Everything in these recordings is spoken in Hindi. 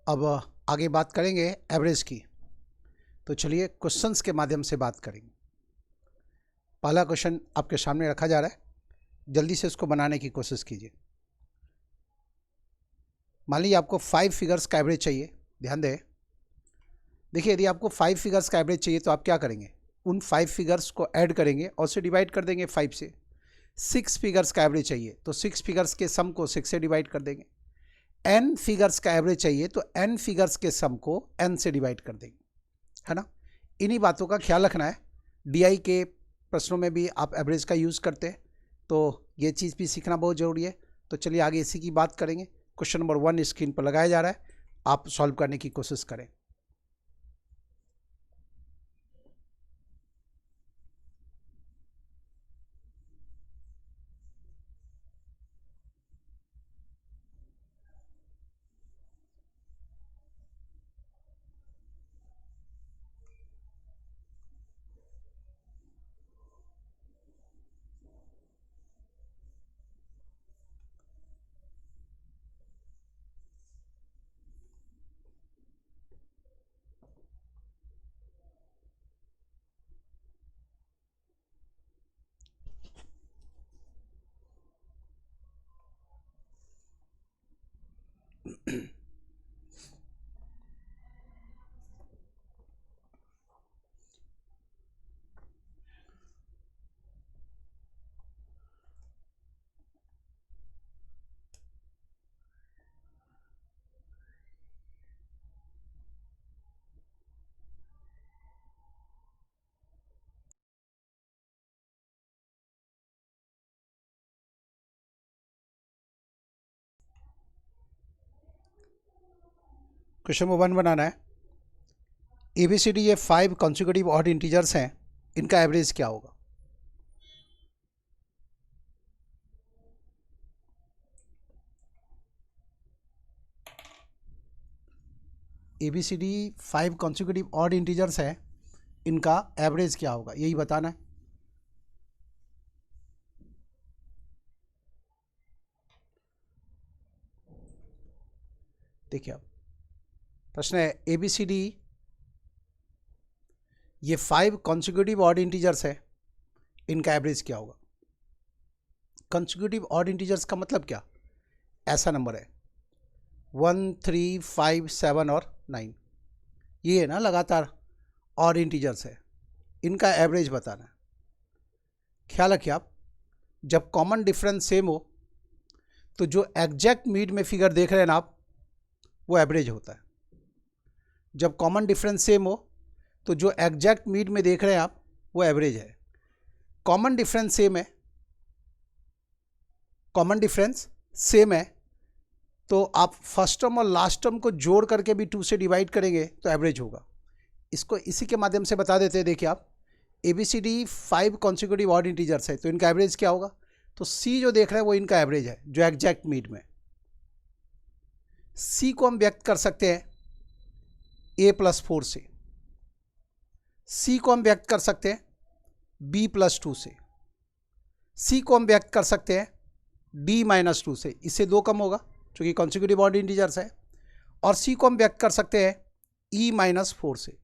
अब आगे बात करेंगे एवरेज की। तो चलिए क्वेश्चंस के माध्यम से बात करेंगे। पहला क्वेश्चन आपके सामने रखा जा रहा है, जल्दी से उसको बनाने की कोशिश कीजिए। मान लीजिए आपको 5 फिगर्स का एवरेज चाहिए। ध्यान दें, देखिए यदि आपको 5 फिगर्स का एवरेज चाहिए तो आप क्या करेंगे, उन 5 फिगर्स को ऐड करेंगे और उसे डिवाइड कर देंगे 5 से। 6 फिगर्स का एवरेज चाहिए तो 6 फिगर्स के सम को 6 से डिवाइड कर देंगे। n फिगर्स का एवरेज चाहिए तो n फिगर्स के सम को n से डिवाइड कर देंगे, है ना। इन्हीं बातों का ख्याल रखना है। DI के प्रश्नों में भी आप एवरेज का यूज़ करते हैं, तो ये चीज़ भी सीखना बहुत ज़रूरी है। तो चलिए आगे इसी की बात करेंगे। क्वेश्चन नंबर 1 स्क्रीन पर लगाया जा रहा है, आप सॉल्व करने की कोशिश करें। क्वेश्चन नंबर 1 बनाना है। ABCD ये 5 कॉन्सिक्यूटिव ऑड इंटीजर्स हैं, इनका एवरेज क्या होगा। ABCD 5 कॉन्सिक्यूटिव ऑड इंटीजर्स हैं, इनका एवरेज क्या होगा, यही बताना है। देखिए अब प्रश्न है ABCD ये 5 कॉन्सिक्यूटिव ऑड इंटीजर्स है, इनका एवरेज क्या होगा। कॉन्सिक्यूटिव ऑड इंटीजर्स का मतलब क्या, ऐसा नंबर है 1 3 5 7 और 9, ये है ना लगातार ऑड इंटीजर्स है, इनका एवरेज बताना है। ख्याल रखिए आप, जब कॉमन डिफरेंस सेम हो तो जो एग्जैक्ट मीड में फिगर देख रहे हैं ना आप, वो एवरेज होता है। जब कॉमन डिफरेंस सेम हो तो जो एग्जैक्ट मीड में देख रहे हैं आप, वो एवरेज है। कॉमन डिफरेंस सेम है, कॉमन डिफरेंस सेम है तो आप फर्स्ट टर्म और लास्ट टर्म को जोड़ करके भी 2 से डिवाइड करेंगे तो एवरेज होगा। इसको इसी के माध्यम से बता देते हैं। देखिए आप, ABCD 5 कॉन्सिक्यूटिव ऑड इंटीजर्स है तो इनका एवरेज क्या होगा, तो C जो देख रहे हैं वो इनका एवरेज है, जो एग्जैक्ट मीड में। C को हम व्यक्त कर सकते हैं A+4 से, C को हम व्यक्त कर सकते हैं B+2 से, C को हम व्यक्त कर सकते हैं D-2 से, इससे 2 कम होगा क्योंकि कॉन्सिक्यूटिव ऑड इंटीजर्स है। और C को हम व्यक्त कर सकते हैं E-4 से।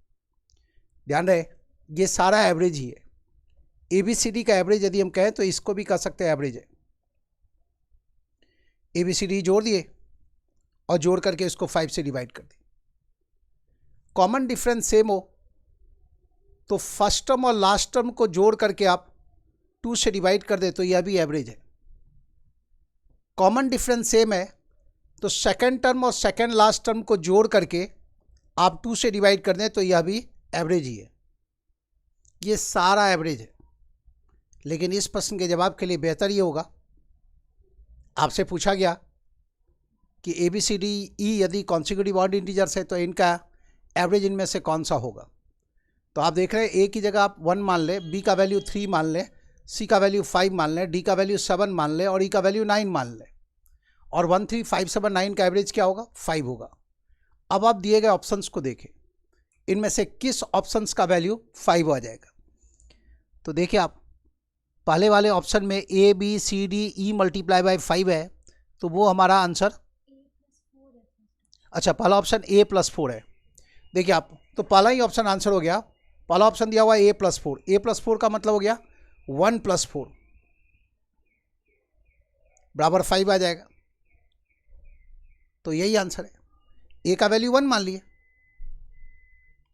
ध्यान रहे, ये सारा एवरेज ही है। ABCD का एवरेज यदि हम कहें तो इसको भी कह सकते हैं एवरेज है। ABCD जोड़ दिए और जोड़ करके इसको 5 से डिवाइड कर दिए। कॉमन डिफरेंस सेम हो तो फर्स्ट टर्म और लास्ट टर्म को जोड़ करके आप 2 से डिवाइड कर दे तो यह भी एवरेज है। कॉमन डिफरेंस सेम है तो सेकंड टर्म और सेकंड लास्ट टर्म को जोड़ करके आप 2 से डिवाइड कर दें तो यह भी एवरेज ही है। ये सारा एवरेज है। लेकिन इस प्रश्न के जवाब के लिए बेहतर ये होगा, आपसे पूछा गया कि ABCD E यदि कॉन्सिक्यूटिव ऑड इंटीजर्स है तो इनका एवरेज इनमें से कौन सा होगा। तो आप देख रहे हैं A की जगह आप 1 मान लें, B का वैल्यू 3 मान लें, C का वैल्यू 5 मान लें, D का वैल्यू 7 मान लें और E का वैल्यू 9 मान लें। और 1 3 5 7 9 का एवरेज क्या होगा, 5 होगा। अब आप दिए गए ऑप्शंस को देखें, इनमें से किस ऑप्शंस का वैल्यू 5 आ जाएगा। तो देखिए आप, पहले वाले ऑप्शन में ABCD E × 5 है तो वो हमारा आंसर, अच्छा, पहला ऑप्शन A+4 है। देखिए आप, तो पहला ही ऑप्शन आंसर हो गया। पहला ऑप्शन दिया हुआ है A+4। A+4 का मतलब हो गया 1 + 4 बराबर 5 आ जाएगा। तो यही आंसर है। A का वैल्यू 1 मान लिए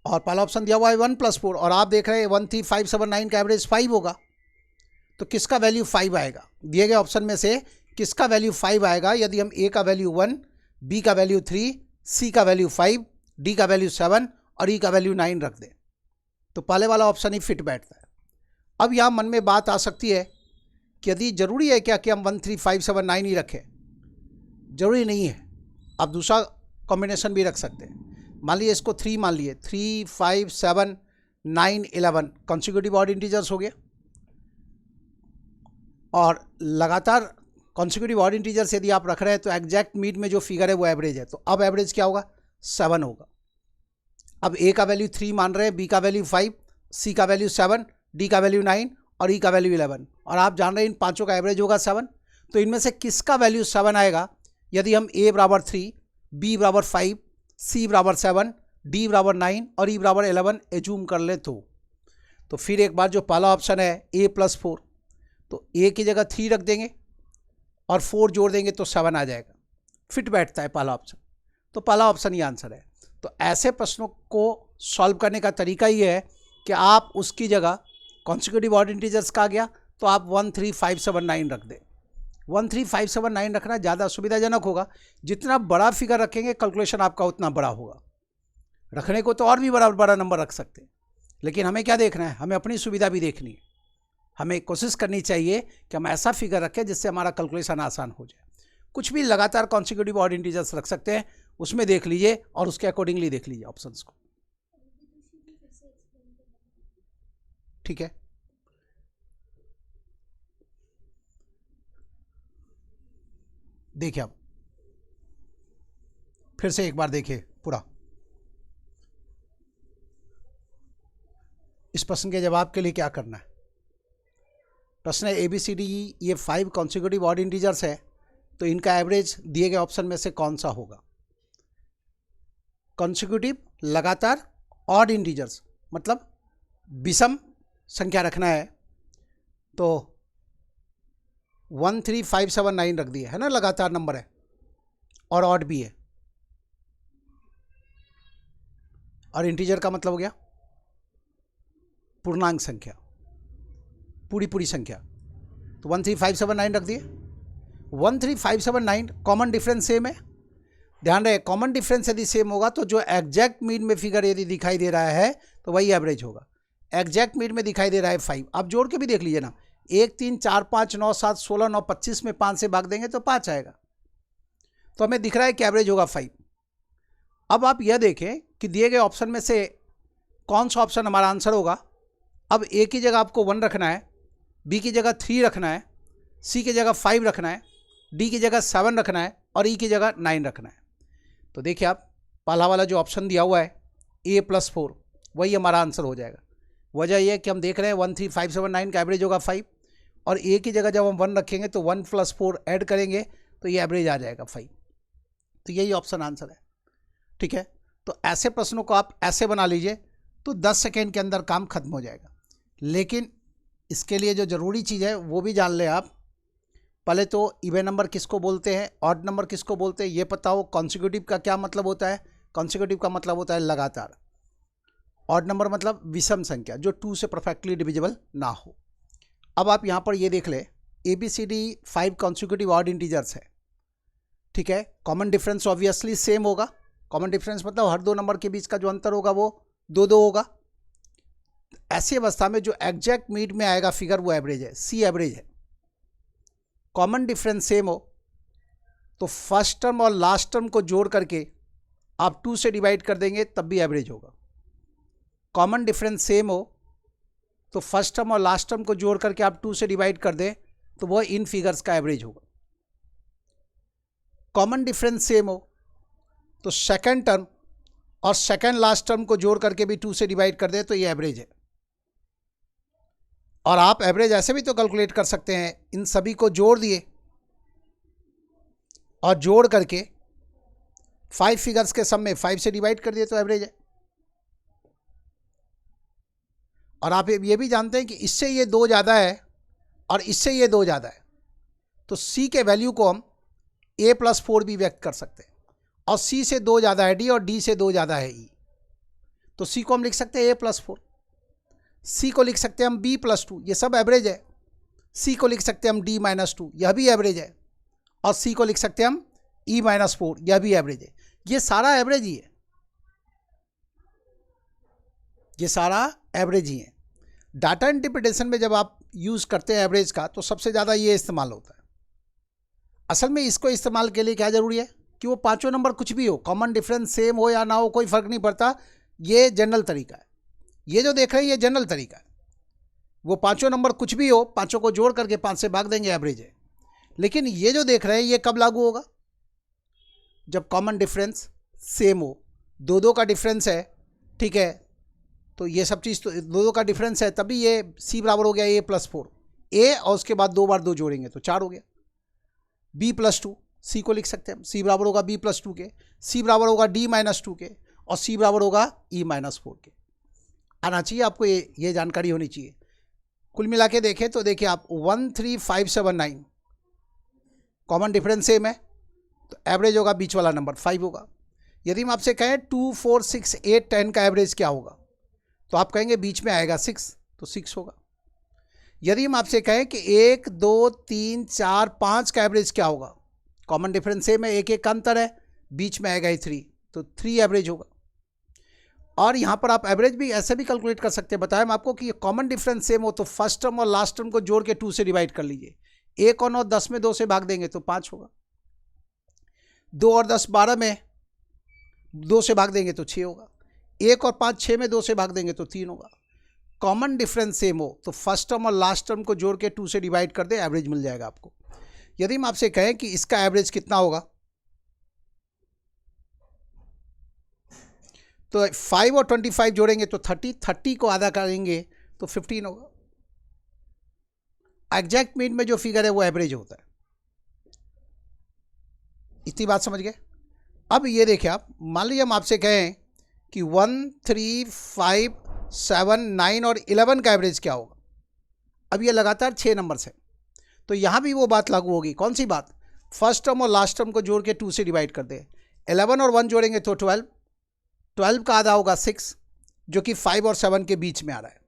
और पहला ऑप्शन दिया हुआ है 1 + 4 और आप देख रहे हैं 13579 का एवरेज 5 होगा। तो किसका वैल्यू 5 आएगा? दिए गए ऑप्शन में से किसका वैल्यू 5 आएगा? यदि हम A का वैल्यू 1, B का वैल्यू 3, C का वैल्यू 5, D का वैल्यू 7 और E का वैल्यू 9 रख दें तो पहले वाला ऑप्शन ही फिट बैठता है। अब यहाँ मन में बात आ सकती है कि यदि जरूरी है क्या कि हम 13579 ही रखें? जरूरी नहीं है, आप दूसरा कॉम्बिनेशन भी रख सकते हैं। मान लीजिए इसको 3 मान लिए, 3, 5, 7, 9, 11 कॉन्सिक्यूटिव ऑड इंटीजर्स हो गया और लगातार कॉन्सिक्यूटिव ऑड इंटीजर्स यदि आप रख रहे हैं तो एग्जैक्ट मीन में जो फिगर है वो एवरेज है। तो अब एवरेज क्या होगा? 7 होगा। अब A का वैल्यू 3 मान रहे हैं, B का वैल्यू 5, C का वैल्यू 7, D का वैल्यू 9 और E का वैल्यू 11 और आप जान रहे हैं इन पांचों का एवरेज होगा 7। तो इनमें से किसका वैल्यू 7 आएगा? यदि हम A बराबर 3, B बराबर 5, C बराबर 7, D बराबर 9 और E बराबर 11 एज्यूम कर ले तो फिर एक बार जो पहला ऑप्शन है A+4, तो A की जगह 3 रख देंगे और 4 जोड़ देंगे तो 7 आ जाएगा। फिट बैठता है पहला ऑप्शन, तो पहला ऑप्शन ही आंसर है। तो ऐसे प्रश्नों को सॉल्व करने का तरीका ये है कि आप उसकी जगह कॉन्सिक्यूटिव ऑड इंटीजर्स का आ गया तो आप 13579 रख दें। 13579 रखना ज़्यादा सुविधाजनक होगा। जितना बड़ा फिगर रखेंगे कैलकुलेशन आपका उतना बड़ा होगा। रखने को तो और भी बड़ा नंबर रख सकते हैं, लेकिन हमें क्या देखना है? हमें अपनी सुविधा भी देखनी है। हमें कोशिश करनी चाहिए कि हम ऐसा फिगर रखें जिससे हमारा कैलकुलेशन आसान हो जाए। कुछ भी लगातार कॉन्सिक्यूटिव ऑड इंटीजर्स रख सकते हैं, उसमें देख लीजिए और उसके अकॉर्डिंगली देख लीजिए ऑप्शंस को। ठीक है, देखिए आप फिर से एक बार देखिए पूरा। इस प्रश्न के जवाब के लिए क्या करना है? प्रश्न है ABCD, ये 5 कॉन्सिक्यूटिव ऑड इंटीजर्स है तो इनका एवरेज दिए गए ऑप्शन में से कौन सा होगा? कॉन्सिक्यूटिव लगातार ऑड इंटीजर्स मतलब विषम संख्या रखना है तो 13579 रख दिए है ना, लगातार नंबर है और ऑड भी है और इंटीजर का मतलब हो गया पूर्णांक संख्या, पूरी संख्या। तो 13579 रख दिए। 13579 कॉमन डिफरेंस सेम है। ध्यान रहे, कॉमन डिफरेंस यदि सेम होगा तो जो एग्जैक्ट मीन में फिगर यदि दिखाई दे रहा है तो वही एवरेज होगा। एग्जैक्ट मीन में दिखाई दे रहा है 5, आप जोड़ के भी देख लीजिए ना। 1, 3, 4, 5, 9, 7, 16, 9, 25 में 5 से भाग देंगे तो 5 आएगा। तो हमें दिख रहा है कि एवरेज होगा 5। अब आप यह देखें कि दिए गए ऑप्शन में से कौन सा ऑप्शन हमारा आंसर होगा। अब A की जगह आपको 1 रखना है, B की जगह 3 रखना है, C की जगह 5 रखना है, D की जगह 7 रखना है और E की जगह 9 रखना है। तो देखिए आप, पहला वाला जो ऑप्शन दिया हुआ है A+4 वही हमारा आंसर हो जाएगा। वजह यह है कि हम देख रहे हैं 13579 का एवरेज होगा 5 और A की जगह जब हम 1 रखेंगे तो 1 + 4 ऐड करेंगे तो ये एवरेज आ जाएगा 5। तो यही ऑप्शन आंसर है। ठीक है, तो ऐसे प्रश्नों को आप ऐसे बना लीजिए तो 10 सेकेंड के अंदर काम खत्म हो जाएगा। लेकिन इसके लिए जो ज़रूरी चीज़ है वो भी जान लें आप। पहले तो इवन नंबर किसको बोलते हैं, ऑड नंबर किसको बोलते हैं ये पता हो। कॉन्सिक्यूटिव का क्या मतलब होता है? कॉन्सिक्यूटिव का मतलब होता है लगातार। ऑड नंबर मतलब विषम संख्या जो 2 से परफेक्टली डिविजिबल ना हो। अब आप यहाँ पर ये देख ले, ABCD 5 कॉन्सिक्यूटिव ऑड इंटीजर्स है। ठीक है, कॉमन डिफरेंस ऑब्वियसली सेम होगा। कॉमन डिफरेंस मतलब हर दो नंबर के बीच का जो अंतर होगा वो 2-2 होगा। ऐसी अवस्था में जो एग्जैक्ट मीन में आएगा फिगर वो एवरेज है, C एवरेज है। कॉमन डिफरेंस सेम हो तो फर्स्ट टर्म और लास्ट टर्म को जोड़ करके आप 2 से डिवाइड कर देंगे तब भी एवरेज होगा। कॉमन डिफरेंस सेम हो तो फर्स्ट टर्म और लास्ट टर्म को जोड़ करके आप 2 से डिवाइड कर दें तो वह इन फिगर्स का एवरेज होगा। कॉमन डिफरेंस सेम हो तो सेकंड टर्म और सेकंड लास्ट टर्म को जोड़ करके भी 2 से डिवाइड कर दें तो ये एवरेज है। और आप एवरेज ऐसे भी तो कैलकुलेट कर सकते हैं, इन सभी को जोड़ दिए और जोड़ करके 5 फिगर्स के सम में 5 से डिवाइड कर दिए तो एवरेज है। और आप ये भी जानते हैं कि इससे ये 2 ज़्यादा है और इससे ये 2 ज़्यादा है, तो C के वैल्यू को हम A+4 भी व्यक्त कर सकते हैं। और C से 2 ज़्यादा है D और D से 2 ज़्यादा है E, तो C को हम लिख सकते हैं A+4, C को लिख सकते हैं हम B+2, ये सब एवरेज है। C को लिख सकते हैं हम D-2, यह भी एवरेज है। और C को लिख सकते हैं हम E-4, यह भी एवरेज है। ये सारा एवरेज ही है, ये सारा एवरेज ही है। डाटा इंटरप्रिटेशन में जब आप यूज़ करते हैं एवरेज का, तो सबसे ज़्यादा ये इस्तेमाल होता है। असल में इसको इस्तेमाल के लिए क्या ज़रूरी है कि वो पांचों नंबर कुछ भी हो, कॉमन डिफरेंस सेम हो या ना हो, कोई फ़र्क नहीं पड़ता। ये जनरल तरीका है, ये जो देख रहे हैं ये जनरल तरीका है। वो पांचों नंबर कुछ भी हो, पांचों को जोड़ करके 5 से भाग देंगे, एवरेज है। लेकिन ये जो देख रहे हैं ये कब लागू होगा? जब कॉमन डिफरेंस सेम हो, 2-2 का डिफरेंस है, ठीक है, तो ये सब चीज़ तो 2-2 का डिफरेंस है, तभी ये C बराबर हो गया A+4, A और उसके बाद 2 बार 2 जोड़ेंगे तो 4 हो गया। B+2, C को लिख सकते हैं हम, C बराबर होगा B+2 के, C बराबर होगा D-2 के, और C बराबर होगा E-4 के। आना चाहिए आपको, ये जानकारी होनी चाहिए। कुल मिला के देखें तो देखिए आप 13579 कॉमन डिफरेंस सेम है, तो एवरेज होगा बीच वाला नंबर 5 होगा। यदि हम आपसे कहें 2, 4, 6, 8, 10 का एवरेज क्या होगा, तो आप कहेंगे बीच में आएगा 6, तो 6 होगा। यदि हम आपसे कहें कि 1, 2, 3, 4, 5 का एवरेज क्या होगा, कॉमन डिफरेंस सेम है, 1-1 का अंतर है, बीच में आएगा 3, तो 3 एवरेज होगा। और यहाँ पर आप एवरेज भी ऐसे भी कैलकुलेट कर सकते हैं। बताया हम आपको कि कॉमन डिफरेंस सेम हो तो फर्स्ट टर्म और लास्ट टर्म को जोड़ के 2 से डिवाइड कर लीजिए। 1 और 9 10 में 2 से भाग देंगे तो 5 होगा। 2 और 10 12 में 2 से भाग देंगे तो 6 होगा। 1 और 5 6 में 2 से भाग देंगे तो 3 होगा। कॉमन डिफरेंस सेम हो तो फर्स्ट टर्म और लास्ट टर्म को जोड़ के 2 से डिवाइड कर दे, एवरेज मिल जाएगा आपको। यदि हम आपसे कहें कि इसका एवरेज कितना होगा, तो 5 और 25 जोड़ेंगे तो 30, 30 को आधा करेंगे तो 15 होगा। एग्जैक्ट मीन में जो फिगर है वो एवरेज होता है। इतनी बात समझ गए? अब ये देखिए आप, मान लीजिए हम आपसे कहें कि 1, 3, 5, 7, 9 और 11 का एवरेज क्या होगा। अब ये लगातार 6 नंबर्स है, तो यहाँ भी वो बात लागू होगी। कौन सी बात? फर्स्ट टर्म और लास्ट टर्म को जोड़ के 2 से डिवाइड कर दे। 11 और 1 जोड़ेंगे तो 12, 12 का आधा होगा 6, जो कि 5 और 7 के बीच में आ रहा है,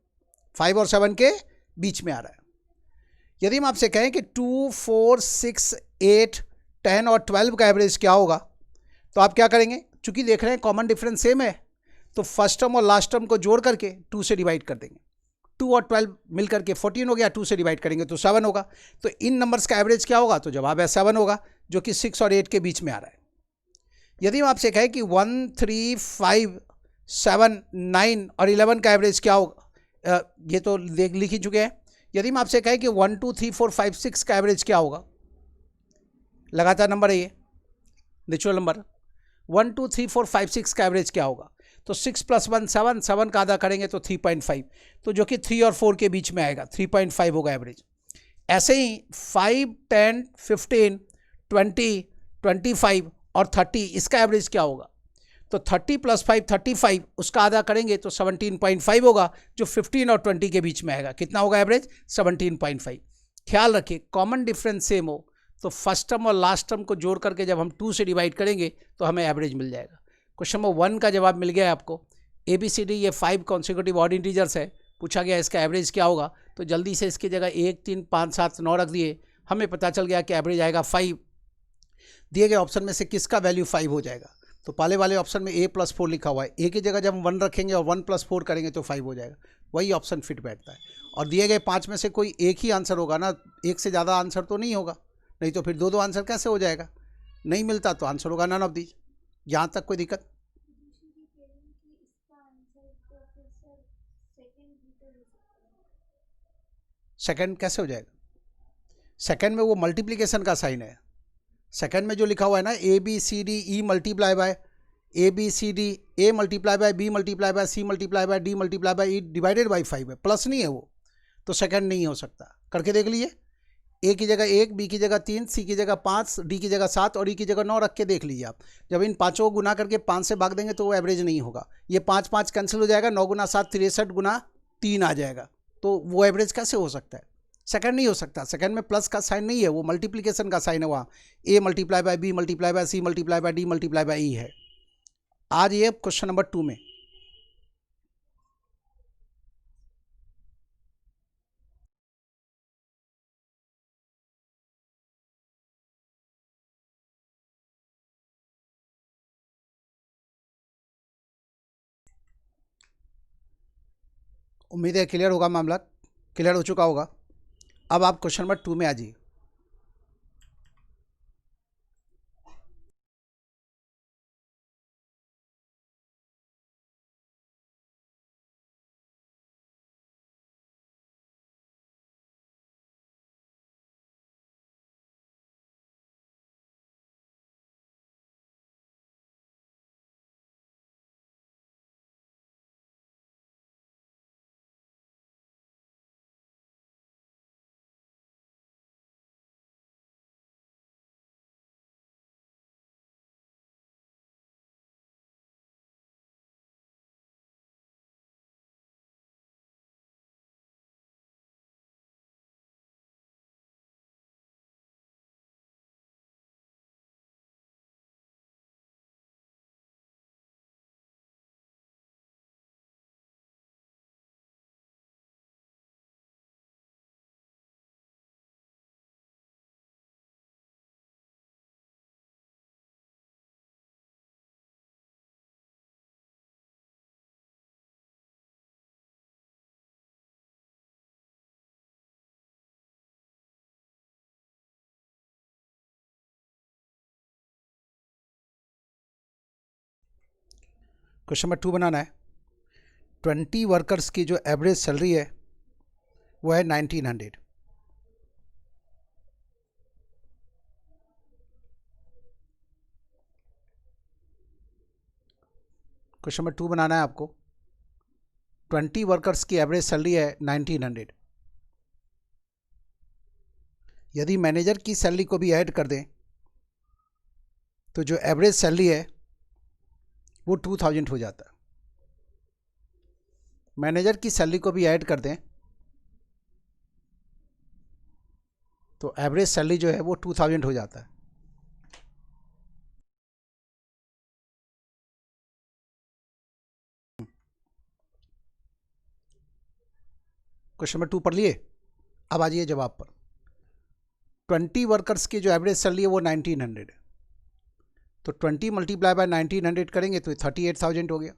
5 और 7 के बीच में आ रहा है। यदि हम आपसे कहें कि 2, 4, 6, 8, 10 और 12 का एवरेज क्या होगा, तो आप क्या करेंगे? चूंकि देख रहे हैं कॉमन डिफरेंस सेम है, तो फर्स्ट टर्म और लास्ट टर्म को जोड़ करके 2 से डिवाइड कर देंगे। 2 और 12 मिलकर के 14 हो गया, 2 से डिवाइड करेंगे तो 7 होगा। तो इन नंबर्स का एवरेज क्या होगा? तो जवाब है 7 होगा, जो कि 6 और 8 के बीच में आ रहा है। यदि हम आपसे कहें कि 1, 3, 5, 7, 9 और 11 का एवरेज क्या होगा, ये तो लिख ही चुके हैं। यदि हम आपसे कहें कि 1, 2, 3, 4, 5, 6 का एवरेज क्या होगा, लगातार नंबर है ये, नेचुरल नंबर। 1, 2, 3, 4, 5, 6 का एवरेज क्या होगा, तो 6 + 1 7, 7 का आधा करेंगे तो 3.5, तो जो कि 3 और 4 के बीच में आएगा, 3.5 होगा एवरेज। ऐसे ही 5, 10, 15, 20, 25 और 30, इसका एवरेज क्या होगा, तो 30 + 5 35, उसका आधा करेंगे तो 17.5 होगा, जो 15 और 20 के बीच में आएगा। कितना होगा एवरेज? 17.5। ख्याल रखिए, कॉमन डिफरेंस सेम हो तो फर्स्ट टर्म और लास्ट टर्म को जोड़ करके जब हम 2 से डिवाइड करेंगे तो हमें एवरेज मिल जाएगा। क्वेश्चन नंबर 1 का जवाब मिल गया है आपको। ABCD ये 5 कॉन्सिक्यूटिव ऑड इंटीजर्स है, पूछा गया इसका एवरेज क्या होगा, तो जल्दी से इसकी जगह 1, 3, 5, 7, 9 रख दिए, हमें पता चल गया कि एवरेज आएगा 5। दिए गए ऑप्शन में से किसका वैल्यू 5 हो जाएगा, तो पहले वाले ऑप्शन में A+4 लिखा हुआ है, A की जगह जब हम 1 रखेंगे और 1 + 4 करेंगे तो 5 हो जाएगा, वही ऑप्शन फिट बैठता है। और दिए गए 5 में से कोई एक ही आंसर होगा ना, एक से ज़्यादा आंसर तो नहीं होगा, नहीं तो फिर 2-2 आंसर कैसे हो जाएगा? नहीं मिलता तो आंसर होगा नन ऑफ दीज। यहाँ तक कोई दिक्कत? सेकंड कैसे हो जाएगा? सेकंड में वो मल्टीप्लिकेशन का साइन है। सेकंड में जो लिखा हुआ है ना, ABCD E multiply by ABCD, A multiply by B multiply by C multiply by D multiply by E divided by 5 है, प्लस नहीं है वो, तो सेकंड नहीं हो सकता। करके देख लीजिए, ए की जगह 1, बी की जगह 3, सी की जगह 5, डी की जगह 7 और ई की जगह 9 रख के देख लीजिए आप। जब इन पाँचों को गुना करके 5 से भाग देंगे तो वो एवरेज नहीं होगा। ये 5 5 कैंसिल हो जाएगा, 9 गुना 7 63 गुना 3 आ जाएगा। तो वो एवरेज कैसे हो सकता है? सेकंड नहीं हो सकता। सेकंड में प्लस का साइन नहीं है, वो मल्टीप्लिकेशन का साइन है। वहाँ A multiply by B multiply by C multiply by D multiply by E है। आज ये क्वेश्चन नंबर 2 में उम्मीद है क्लियर होगा, मामला क्लियर हो चुका होगा। अब आप क्वेश्चन नंबर 2 में आ जाइए। क्वेश्चन नंबर 2 बनाना है। 20 वर्कर्स की जो एवरेज सैलरी है वो है 1900। क्वेश्चन नंबर 2 बनाना है आपको। 20 वर्कर्स की एवरेज सैलरी है 1900। यदि मैनेजर की सैलरी को भी ऐड कर दें तो जो एवरेज सैलरी है वो 2000 हो जाता है। मैनेजर की सैलरी को भी ऐड कर दें तो एवरेज सैलरी जो है वो 2000 हो जाता है। क्वेश्चन नंबर 2 पढ़ लिए। अब आ जाइए जवाब पर। 20 वर्कर्स की जो एवरेज सैलरी है वो 1900 है। तो 20 मल्टीप्लाई बाय 1900 करेंगे तो 38,000 हो गया।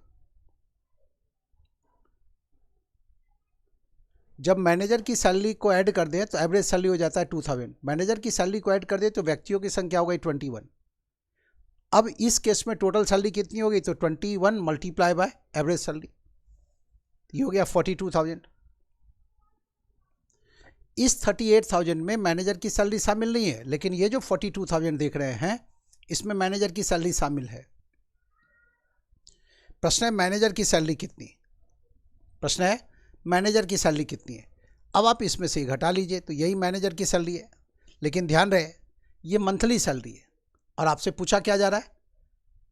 जब मैनेजर की सैलरी को ऐड कर दें तो एवरेज सैलरी हो जाता है 2000। मैनेजर की सैलरी को ऐड कर दें तो व्यक्तियों की संख्या हो गई 21। अब इस केस में टोटल सैलरी कितनी होगी? तो 21 मल्टीप्लाई बाय एवरेज सैलरी, ये हो गया 42,000। इस 38,000 में मैनेजर की सैलरी शामिल नहीं है, लेकिन ये जो 42,000 देख रहे हैं इसमें मैनेजर की सैलरी शामिल है। प्रश्न है मैनेजर की सैलरी कितनी? प्रश्न है मैनेजर की सैलरी कितनी है? अब आप इसमें से घटा लीजिए तो यही मैनेजर की सैलरी है। लेकिन ध्यान रहे ये मंथली सैलरी है और आपसे पूछा क्या जा रहा है?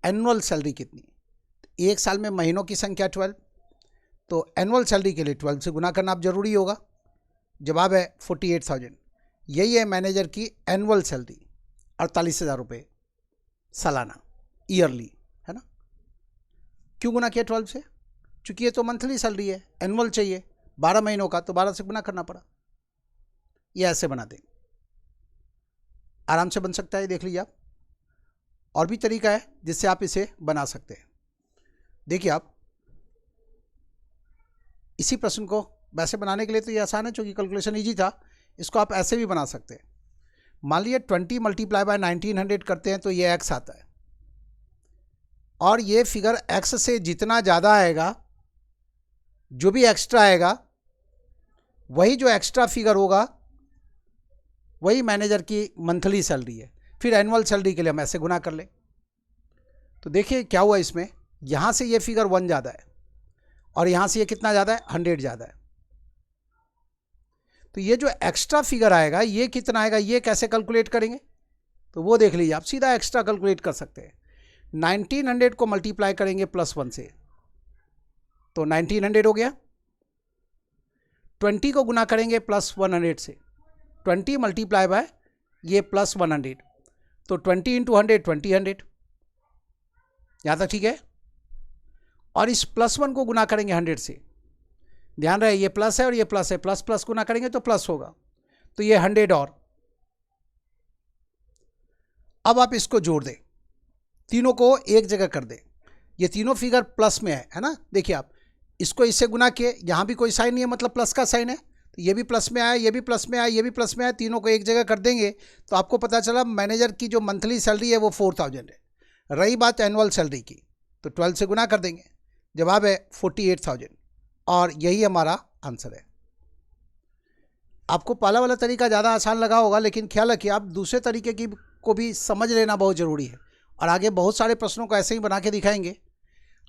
एनुअल सैलरी कितनी? एक साल में महीनों की संख्या 12, तो एनुअल सैलरी के लिए 12 से गुना करना आप जरूरी होगा। जवाब है 48,000। यही है मैनेजर की एनुअल सैलरी, 48,000 रुपये सालाना, ईयरली, है ना। क्यों गुना किया 12 से? चूंकि ये तो मंथली सैलरी है, एनुअल चाहिए 12 महीनों का, तो 12 से गुना करना पड़ा। ये ऐसे बना दें, आराम से बन सकता है, देख लीजिए आप। और भी तरीका है जिससे आप इसे बना सकते हैं। देखिए आप इसी प्रश्न को वैसे बनाने के लिए तो ये आसान है, चूंकि कैलकुलेशन इजी था। इसको आप ऐसे भी बना सकते हैं। मान लीजिए 20 मल्टीप्लाई बाय 1900 करते हैं तो ये x आता है, और ये फिगर x से जितना ज़्यादा आएगा, जो भी एक्स्ट्रा आएगा, वही जो एक्स्ट्रा फिगर होगा वही मैनेजर की मंथली सैलरी है। फिर एनुअल सैलरी के लिए हम ऐसे गुना कर लें। तो देखिए क्या हुआ इसमें, यहाँ से ये फिगर 1 ज़्यादा है और यहाँ से ये कितना ज़्यादा है? 100 ज़्यादा है। तो ये जो एक्स्ट्रा फिगर आएगा ये कितना आएगा, ये कैसे कैलकुलेट करेंगे, तो वो देख लीजिए आप, सीधा एक्स्ट्रा कैलकुलेट कर सकते हैं। 1900 को मल्टीप्लाई करेंगे +1 से तो 1900 हो गया। 20 को गुना करेंगे +100 से, 20 मल्टीप्लाई बाय ये +100 तो 20 × 100 2000, यहाँ तक ठीक है। और इस +1 को गुना करेंगे 100 से, ध्यान रहे ये प्लस है और ये प्लस है, प्लस प्लस गुना करेंगे तो प्लस होगा, तो ये 100 और। अब आप इसको जोड़ दें, तीनों को एक जगह कर दें, ये तीनों फिगर प्लस में है ना। देखिए आप इसको इससे गुना किए, यहाँ भी कोई साइन नहीं है मतलब प्लस का साइन है, तो ये भी प्लस में आया, ये भी प्लस में आया, ये भी प्लस में आया, तीनों को एक जगह कर देंगे तो आपको पता चला मैनेजर की जो मंथली सैलरी है वो 4000 है। रही बात एनुअल सैलरी की तो 12 से गुना कर देंगे, जवाब है 48,000 और यही हमारा आंसर है। आपको पहला वाला तरीका ज़्यादा आसान लगा होगा, लेकिन ख्याल रखिए आप दूसरे तरीके की को भी समझ लेना बहुत ज़रूरी है, और आगे बहुत सारे प्रश्नों को ऐसे ही बना के दिखाएंगे।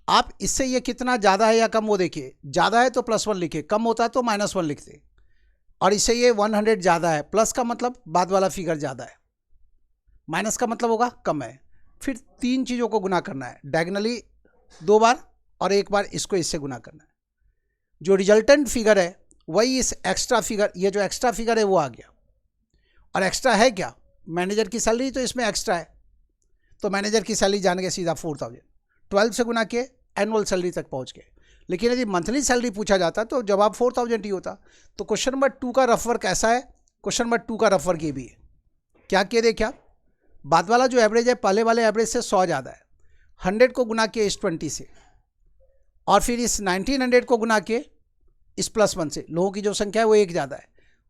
आप इससे ये कितना ज़्यादा है या कम वो देखिए, ज़्यादा है तो +1 लिखे, कम होता है तो -1 लिखते, और इससे ये 100 ज़्यादा है, प्लस का मतलब बाद वाला फिगर ज़्यादा है, माइनस का मतलब होगा कम है। फिर 3 चीज़ों को गुना करना है, डायगनली 2 बार और 1 बार इसको इससे गुना करना है। जो रिजल्टेंट फिगर है वही इस एक्स्ट्रा फिगर, ये जो एक्स्ट्रा फिगर है वो आ गया। और एक्स्ट्रा है क्या, मैनेजर की सैलरी, तो इसमें एक्स्ट्रा है, तो मैनेजर की सैलरी जान गए सीधा 4000, 12 से गुना के एनुअल सैलरी तक पहुंच गए। लेकिन यदि मंथली सैलरी पूछा जाता तो जवाब 4000 ही होता। तो क्वेश्चन नंबर 2 का रफ वर्क ऐसा है, क्वेश्चन नंबर 2 का रफ वर्क ये भी है। क्या किए देखिए आप, बाद वाला जो एवरेज है पहले वाले एवरेज से 100 ज़्यादा है, 100 को गुना किए इस 20 से, और फिर इस 1900 को गुना के इस +1 से, लोगों की जो संख्या है वो 1 ज़्यादा है,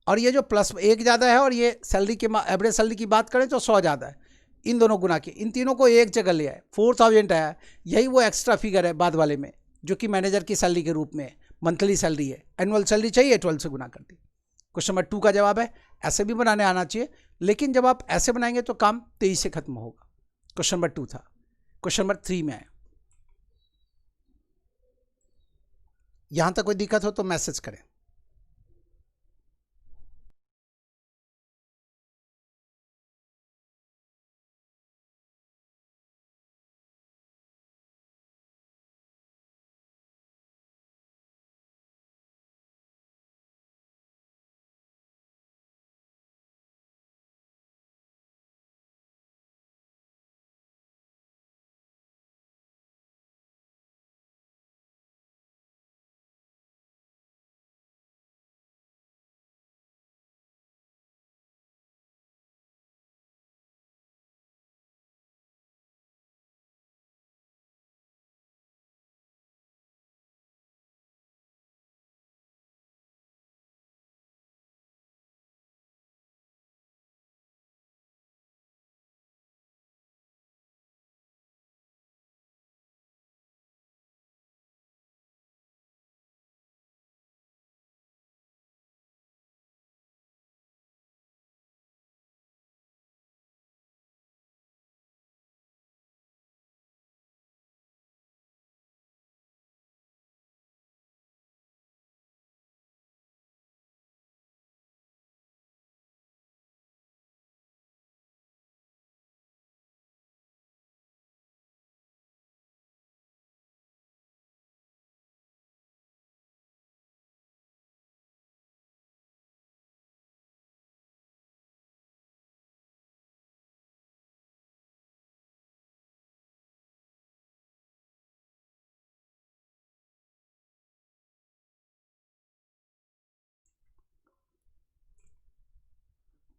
और ये जो +1 ज़्यादा है, और ये सैलरी के एवरेज सैलरी की बात करें तो 100 ज़्यादा है, इन दोनों गुना के, इन तीनों को एक जगह ले आए, 4000 आया। यही वो एक्स्ट्रा फिगर है बाद वाले में, जो कि मैनेजर की सैलरी के रूप में है, मंथली सैलरी है, एनुअल सैलरी चाहिए 12 से गुना कर दी। क्वेश्चन नंबर 2 का जवाब है। ऐसे भी बनाने आना चाहिए, लेकिन जब आप ऐसे बनाएंगे तो काम तेजी से खत्म होगा। क्वेश्चन नंबर 2 था। क्वेश्चन नंबर 3 में आए, यहां तक कोई दिक्कत हो तो मैसेज करें।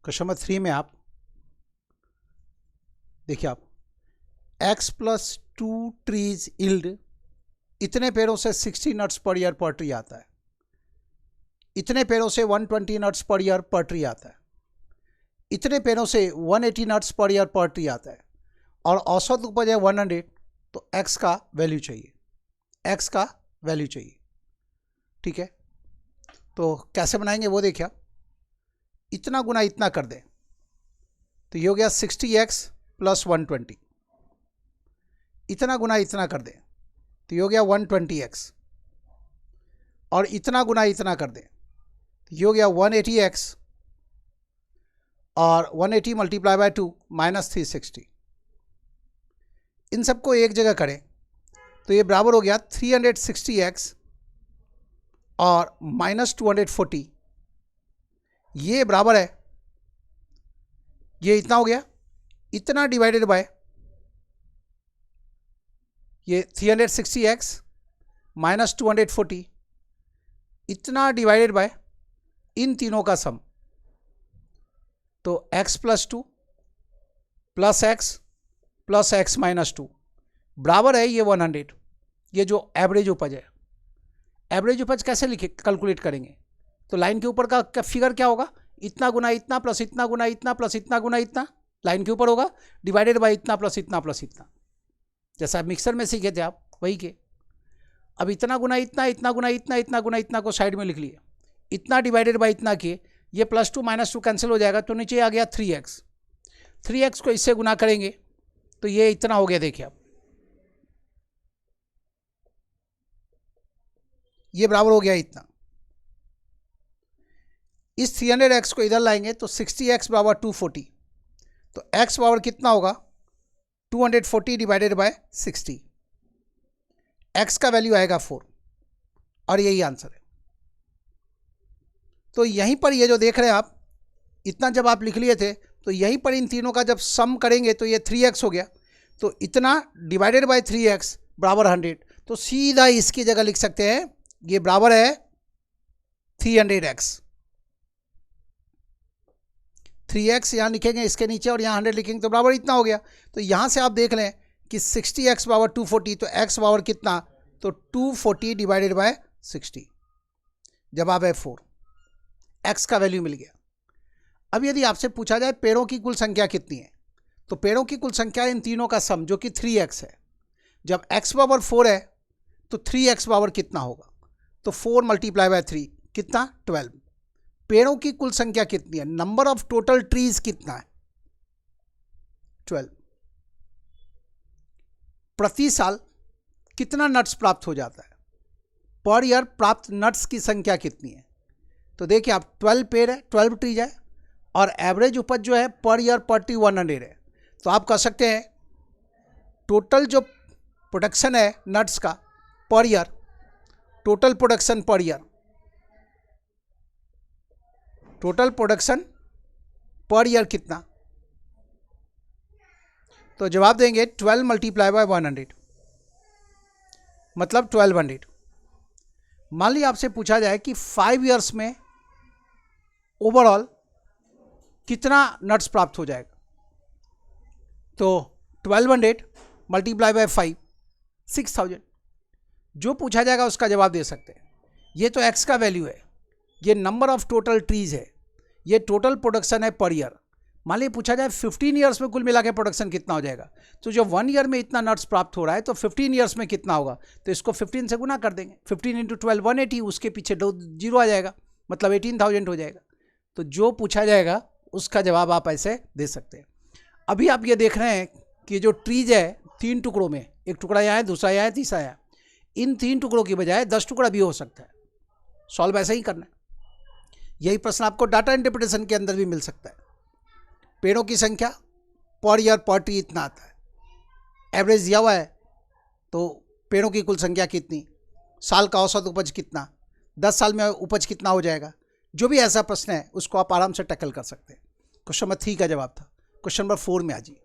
क्वेश्चन नंबर 3 में आप देखिए, आप x + 2 ट्रीज यील्ड, इतने पेड़ों से 60 नट्स पर ईयर पर ट्री आता है, इतने पेड़ों से 120 नट्स पर ईयर पर ट्री आता है, इतने पेड़ों से 180 नट्स पर ईयर पर ट्री आता है, और औसत उपज है 100, तो x का वैल्यू चाहिए, x का वैल्यू चाहिए। ठीक है, तो कैसे बनाएंगे वो देखिए आप, इतना गुना इतना कर दें तो ये हो गया 60x + 120, इतना गुना इतना कर दें तो ये हो गया 120x, और इतना गुना इतना कर दें तो ये हो गया 180x और 180 मल्टीप्लाई बाय 2 -360। इन सबको एक जगह करें तो ये बराबर हो गया 360x और -240। ये बराबर है, ये इतना हो गया, इतना डिवाइडेड बाय ये 360x -240, इतना डिवाइडेड बाय इन तीनों का सम। तो x + 2 + x + x - 2 बराबर है ये 100। ये जो एवरेज उपज है, एवरेज उपज कैसे लिखे कैलकुलेट करेंगे? तो लाइन के ऊपर का फिगर क्या होगा? इतना गुना इतना प्लस इतना गुना इतना प्लस इतना गुना इतना, लाइन के ऊपर होगा, डिवाइडेड बाय इतना प्लस इतना प्लस इतना। जैसा मिक्सर में सीखे थे आप वही के। अब इतना गुना इतना, इतना गुना इतना, इतना गुना इतना को साइड में लिख लिए, इतना डिवाइडेड बाय इतना के, ये +2 -2 कैंसिल हो जाएगा, तो नीचे आ गया 3x। 3x को इससे गुना करेंगे तो ये इतना हो गया, देखिए आप, ये बराबर हो गया इतना। इस 300x को इधर लाएंगे तो 60x बराबर 240। तो x बराबर कितना होगा? 240 डिवाइडेड बाय 60। x का वैल्यू आएगा 4 और यही आंसर है। तो यहीं पर ये जो देख रहे हैं आप, इतना जब आप लिख लिए थे तो यहीं पर इन तीनों का जब सम करेंगे तो ये 3x हो गया। तो इतना डिवाइडेड बाय 3x बराबर 100। तो सीधा इसकी जगह लिख सकते हैं ये बराबर है 300x। 3x यहाँ लिखेंगे इसके नीचे और यहाँ 100 लिखेंगे तो बराबर इतना हो गया। तो यहाँ से आप देख लें कि 60x बराबर 240, तो x बराबर कितना? तो 240 डिवाइडेड बाय 60, जवाब है 4। x का वैल्यू मिल गया। अब यदि आपसे पूछा जाए पेड़ों की कुल संख्या कितनी है, तो पेड़ों की कुल संख्या इन तीनों का सम जो कि 3x है। जब x बराबर 4 है तो 3x बराबर कितना होगा? तो 4 मल्टीप्लाई बाय 3 कितना? 12। पेड़ों की कुल संख्या कितनी है? नंबर ऑफ टोटल ट्रीज कितना है? 12। प्रति साल कितना नट्स प्राप्त हो जाता है? पर ईयर प्राप्त नट्स की संख्या कितनी है? तो देखिए आप, 12 पेड़ है, 12 ट्रीज है और एवरेज उपज जो है पर ईयर पर ट्री 100 है। तो आप कह सकते हैं टोटल जो प्रोडक्शन है नट्स का per year, total production per year, total production per year कितना? तो जवाब देंगे 12 मल्टीप्लाई बाय 100 मतलब 1200। मान लीजिए आपसे पूछा जाए कि 5 ईयर्स में ओवरऑल कितना नट्स प्राप्त हो जाएगा, तो 1200 मल्टीप्लाई बाय 5 6000। जो पूछा जाएगा उसका जवाब दे सकते हैं। ये तो x का वैल्यू है, ये नंबर ऑफ टोटल ट्रीज है, ये टोटल प्रोडक्शन है पर ईयर। मान लीजिए पूछा जाए 15 ईयर्स में कुल मिला के प्रोडक्शन कितना हो जाएगा, तो जो 1 ईयर में इतना नट्स प्राप्त हो रहा है तो 15 ईयर्स में कितना होगा? तो इसको 15 से गुना कर देंगे, 15 × 12 180, उसके पीछे 0 आ जाएगा, मतलब 18,000 हो जाएगा। तो जो पूछा जाएगा उसका जवाब आप ऐसे दे सकते हैं। अभी आप ये देख रहे हैं कि जो ट्रीज है 3 टुकड़ों में, एक टुकड़ा यहाँ है, दूसरा यहाँ है, तीसरा यहाँ, इन 3 टुकड़ों की बजाय 10 टुकड़ा भी हो सकता है। सॉल्व ऐसा ही करना है। यही प्रश्न आपको डाटा इंटरप्रिटेशन के अंदर भी मिल सकता है। पेड़ों की संख्या पर ईयर पर ट्री इतना आता है, एवरेज दिया हुआ है, तो पेड़ों की कुल संख्या कितनी, साल का औसत उपज कितना, 10 साल में उपज कितना हो जाएगा। जो भी ऐसा प्रश्न है उसको आप आराम से टैकल कर सकते हैं। क्वेश्चन नंबर 3 का जवाब था। क्वेश्चन नंबर 4 में आ जाइए।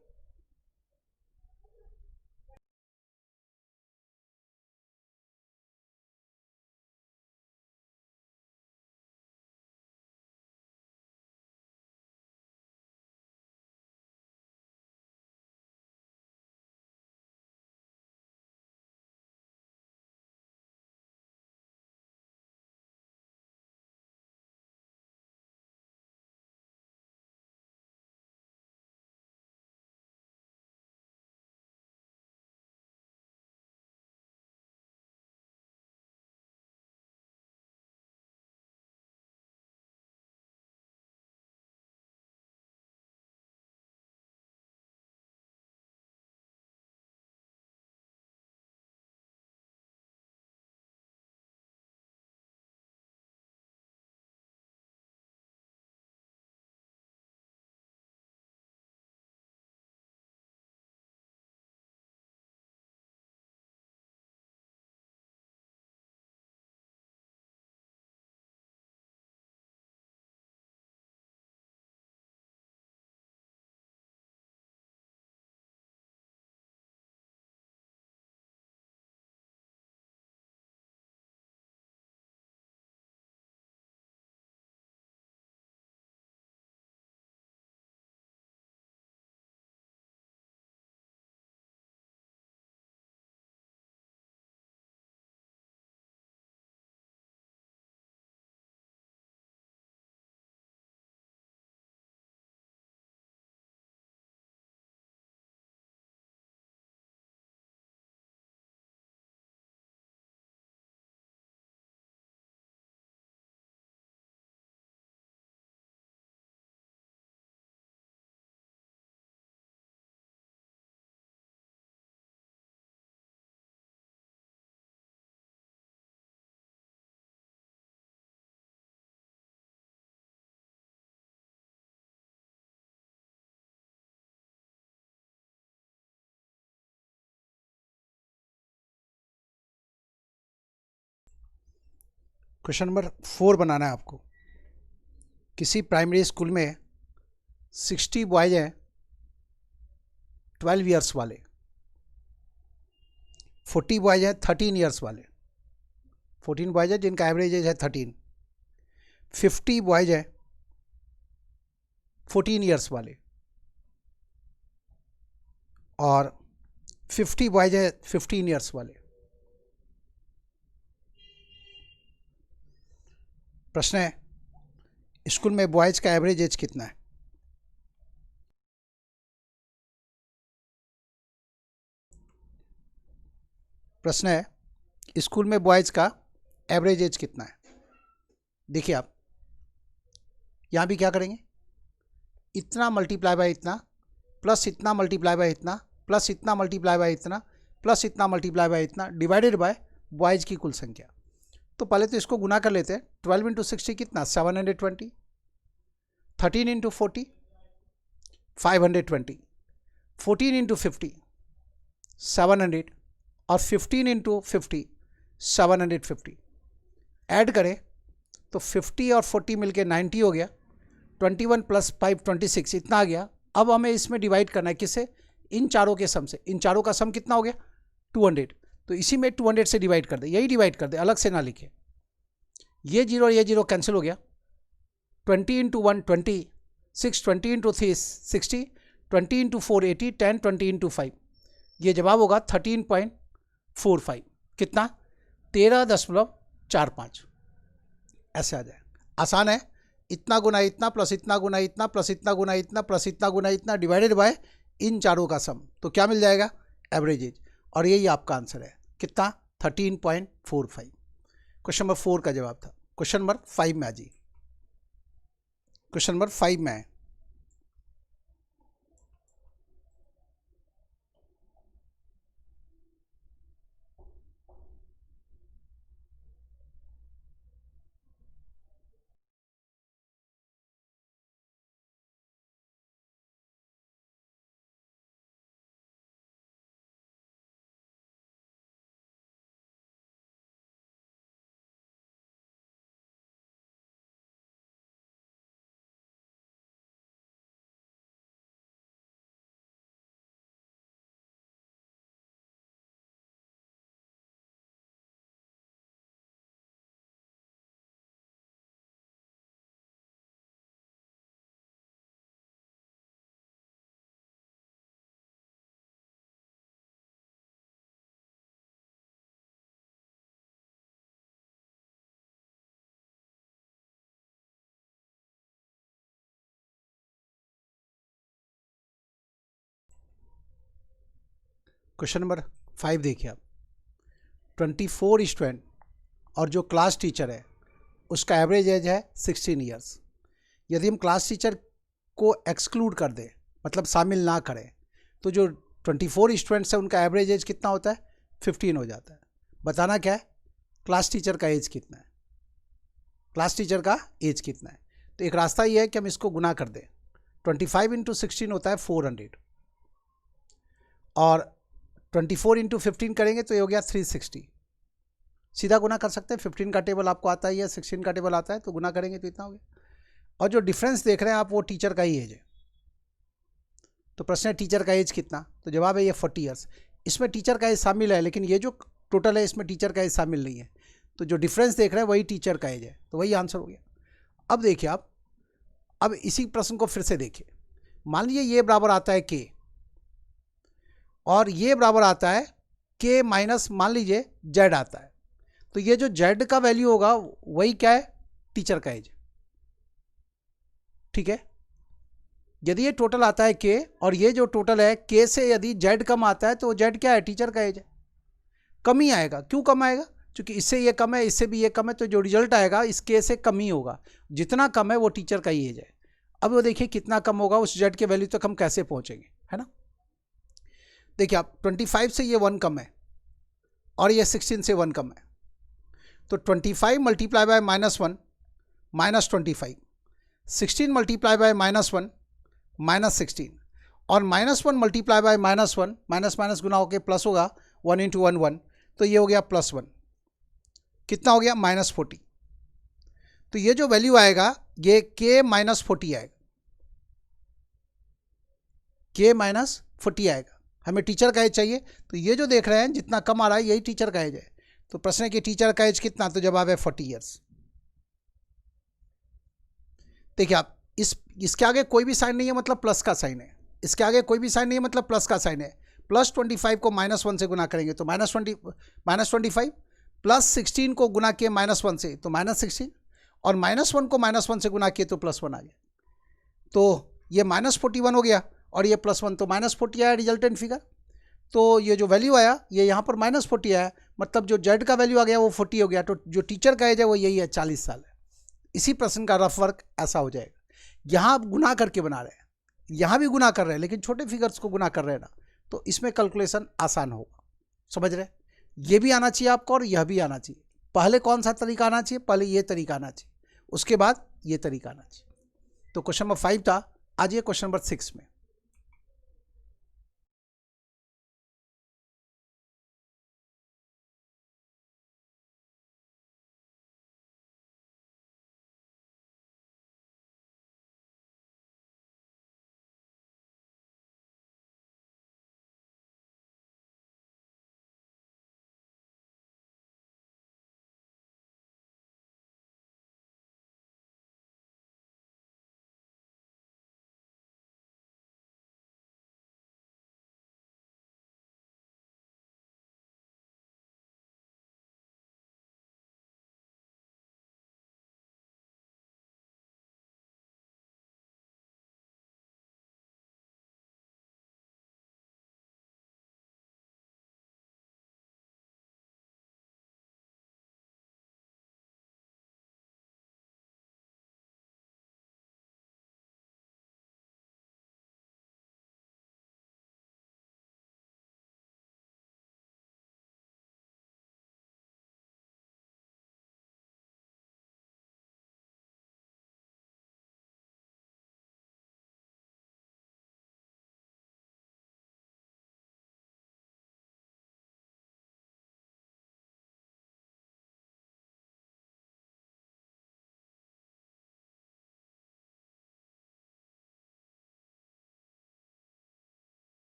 क्वेश्चन नंबर 4 बनाना है आपको। किसी प्राइमरी स्कूल में 60 बॉयज हैं 12 ईयर्स वाले, 40 बॉयज हैं 13 ईयर्स वाले, 14 बॉयज हैं जिनका एवरेज एज है 13, 50 बॉयज हैं 14 ईयर्स वाले और 50 बॉयज हैं 15 ईयर्स वाले। प्रश्न है, स्कूल में बॉयज का एवरेज एज कितना है? प्रश्न है, स्कूल में बॉयज का एवरेज एज कितना है? देखिए आप यहां भी क्या करेंगे, इतना मल्टीप्लाई बाय इतना प्लस इतना मल्टीप्लाई बाय इतना प्लस इतना मल्टीप्लाई बाय इतना प्लस इतना मल्टीप्लाई बाय इतना डिवाइडेड बाय बॉयज की कुल संख्या। तो पहले तो इसको गुना कर लेते हैं। 12 इंटू 60 कितना? 720, 13 इंटू 40 520, 14 इंटू 50 700 और 15 इंटू 50 750। ऐड करें तो 50 और 40 मिलके 90 हो गया, 21 प्लस 5 26 इतना आ गया। अब हमें इसमें डिवाइड करना है किससे? इन चारों के सम से। इन चारों का सम कितना हो गया? 200। तो इसी में 200 से डिवाइड कर दे, यही डिवाइड कर दे, अलग से ना लिखे। ये जीरो ये जीरो कैंसिल हो गया। 20 इंटू 1 20, 6 20 इंटू 3 60, 20 इंटू 4 80, 10 20 इंटू 5। ये जवाब होगा 13.45। कितना? 13.45। ऐसे आ जाए, आसान है। इतना गुना इतना प्लस इतना गुना इतना प्लस इतना गुना इतना प्लस इतना गुना इतना डिवाइडेड बाय इन चारों का सम। तो क्या मिल जाएगा? Average age. और यही आपका आंसर है। कितना? 13.45। क्वेश्चन नंबर 4 का जवाब था। क्वेश्चन नंबर 5 में आ जी। क्वेश्चन नंबर 5 में है, क्वेश्चन नंबर 5 देखिए आप। 24 स्टूडेंट और जो क्लास टीचर है उसका एवरेज एज है 16 ईयर्स। यदि हम क्लास टीचर को एक्सक्लूड कर दें, मतलब शामिल ना करें, तो जो 24 स्टूडेंट्स हैं उनका एवरेज एज कितना होता है? 15 हो जाता है। बताना क्या है? क्लास टीचर का एज कितना है, क्लास टीचर का एज कितना है। तो एक रास्ता ये है कि हम इसको गुना कर दें। 25 इंटू 16 होता है 400 और 24 इंटू 15 करेंगे तो ये हो गया 360। सीधा गुना कर सकते हैं, 15 का टेबल आपको आता ही है, 16 का टेबल आता है, तो गुना करेंगे तो इतना हो गया। और जो डिफरेंस देख रहे हैं आप वो टीचर का ही एज है। तो प्रश्न है टीचर का एज कितना? तो जवाब है ये 40 ईयर्स। इसमें टीचर का एज शामिल है, लेकिन ये जो टोटल है इसमें टीचर का एज शामिल नहीं है। तो जो डिफरेंस देख रहे हैं वही टीचर का एज है, तो वही आंसर हो गया। अब देखिए आप, अब इसी प्रश्न को फिर से देखिए। मान लीजिए ये बराबर आता है के और ये बराबर आता है के माइनस मान लीजिए जेड आता है। तो ये जो जेड का वैल्यू होगा वही क्या है? टीचर का एज। ठीक है, यदि ये टोटल आता है के और ये जो टोटल है के से यदि जेड कम आता है तो जेड क्या है? टीचर का एज है। कम ही आएगा। क्यों कम आएगा? क्योंकि इससे ये कम है, इससे भी ये कम है, तो जो रिजल्ट आएगा इस के से कम ही होगा। जितना कम है वो टीचर का ही एज है। अब वो देखिए कितना कम होगा, उस जेड के वैल्यू तक हम कैसे पहुंचेंगे, है ना। देखिए आप 25 से ये 1 कम है और ये 16 से 1 कम है, तो 25 मल्टीप्लाई बाय -1 -25, 16 मल्टीप्लाई बाय -1 -16 और -1 मल्टीप्लाई बाय -1 माइनस माइनस गुना होकर प्लस होगा 1 इंटू 1 1, तो ये हो गया +1। कितना हो गया? -40। तो ये जो वैल्यू आएगा ये k माइनस 40 आएगा, k माइनस 40 आएगा। हमें टीचर का एज चाहिए, तो ये जो देख रहे हैं जितना कम आ रहा है यही टीचर का एज है। तो प्रश्न है कि टीचर का एज कितना, तो जवाब है 40 ईयर्स। देखिए आप इसके आगे कोई भी साइन नहीं है मतलब प्लस का साइन है, इसके आगे कोई भी साइन नहीं है मतलब प्लस का साइन है। प्लस 25 को -1 से गुना करेंगे तो -25, प्लस 16 को गुना किए -1 से तो -16, और -1 को -1 से गुना किए तो +1 आ गया। तो ये -41 हो गया और ये +1, तो -40 आया रिजल्टेंट फिगर। तो ये जो वैल्यू आया ये यहाँ पर -40 आया, मतलब जो जेड का वैल्यू आ गया वो 40 हो गया। तो जो टीचर का एज है वो यही है, 40 साल है। इसी प्रश्न का रफ वर्क ऐसा हो जाएगा। यहाँ आप गुना करके बना रहे हैं, यहाँ भी गुना कर रहे हैं लेकिन छोटे फिगर्स को गुना कर रहे हैं ना, तो इसमें कैलकुलेशन आसान होगा। समझ रहे? ये भी आना चाहिए आपको और यह भी आना चाहिए। पहले कौन सा तरीका आना चाहिए? पहले ये तरीका आना चाहिए, उसके बाद ये तरीका आना चाहिए। तो क्वेश्चन नंबर 5 था। आज ये क्वेश्चन नंबर 6 में।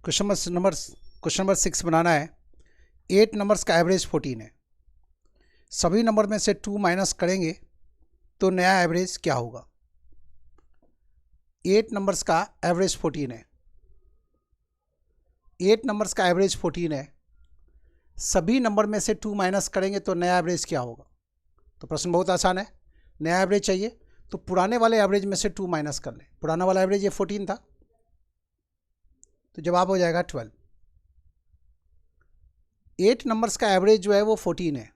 क्वेश्चन नंबर 6 बनाना है। 8 नंबर्स का एवरेज 14 है। सभी नंबर में से 2 माइनस करेंगे तो नया एवरेज क्या होगा? 8 नंबर्स का एवरेज 14 है। 8 नंबर्स का एवरेज 14 है। सभी नंबर में से 2 माइनस करेंगे तो नया एवरेज क्या होगा? तो प्रश्न बहुत आसान है। नया एवरेज चाहिए तो पुराने वाले एवरेज में से 2 माइनस कर लें। पुराना वाला एवरेज ये 14 था, तो जवाब हो जाएगा 12। 8 नंबर्स का एवरेज जो है वो 14 है,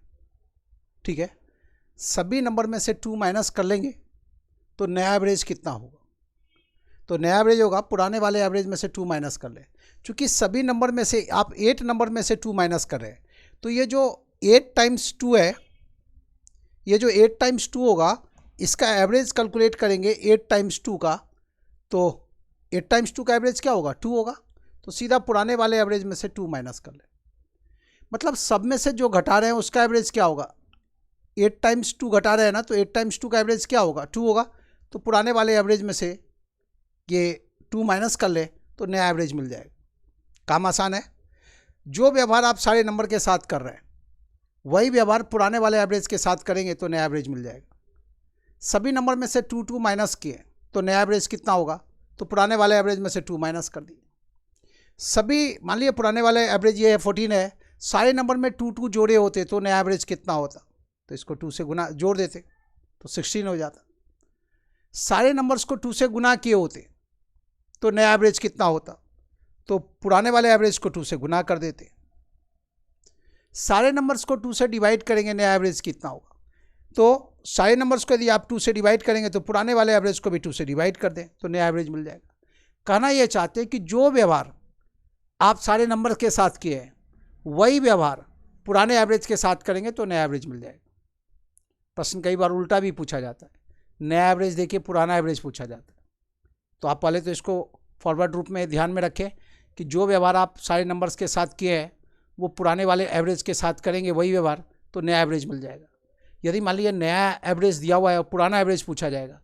ठीक है। सभी नंबर में से 2 माइनस कर लेंगे तो नया एवरेज कितना होगा? तो नया एवरेज होगा पुराने वाले एवरेज में से 2 माइनस कर लें। चूँकि सभी नंबर में से आप 8 नंबर में से 2 माइनस कर रहे हैं, तो ये जो 8 टाइम्स 2 है, ये जो 8 टाइम्स 2 होगा, इसका एवरेज कैलकुलेट करेंगे 8 टाइम्स 2 का, तो 8 टाइम्स 2 का एवरेज क्या होगा? 2 होगा। तो सीधा पुराने वाले एवरेज में से 2 माइनस कर लें। मतलब सब में से जो घटा रहे हैं उसका एवरेज क्या होगा? 8 टाइम्स 2 घटा रहे हैं ना, तो 8 टाइम्स 2 का एवरेज क्या होगा? 2 होगा। तो पुराने वाले एवरेज में से ये 2 माइनस कर ले तो नया एवरेज मिल जाएगा। काम आसान है। जो व्यवहार आप सारे नंबर के साथ कर रहे हैं वही व्यवहार पुराने वाले एवरेज के साथ करेंगे तो नया एवरेज मिल जाएगा। सभी नंबर में से 2 माइनस किए तो नया एवरेज कितना होगा? तो पुराने वाले एवरेज में से 2 माइनस कर दिए। सभी मान लिया पुराने वाले एवरेज ये है 14 है, सारे नंबर में 2 जोड़े होते तो नया एवरेज कितना होता? तो इसको 2 से गुना जोड़ देते तो 16 हो जाता। सारे नंबर्स को 2 से गुना किए होते तो नया एवरेज कितना होता, तो पुराने वाले एवरेज को 2 से गुना कर देते। सारे नंबर्स को 2 से डिवाइड करेंगे, नया एवरेज कितना होगा, तो सारे नंबर्स को यदि आप 2 से डिवाइड करेंगे तो पुराने वाले एवरेज को भी 2 से डिवाइड कर दें तो नया एवरेज मिल जाएगा। कहना ये चाहते हैं कि जो व्यवहार आप सारे नंबर के साथ किए हैं वही व्यवहार पुराने एवरेज के साथ करेंगे तो नया एवरेज मिल जाएगा। प्रश्न कई बार उल्टा भी पूछा जाता है, नया एवरेज देखिए पुराना एवरेज पूछा जाता है। तो आप पहले तो इसको फॉरवर्ड रूप में ध्यान में रखें कि जो व्यवहार आप सारे नंबर्स के साथ किए हैं वो पुराने वाले एवरेज के साथ करेंगे वही व्यवहार तो नया एवरेज मिल जाएगा। यदि मान लीजिए नया एवरेज दिया हुआ है और पुराना एवरेज पूछा जाएगा,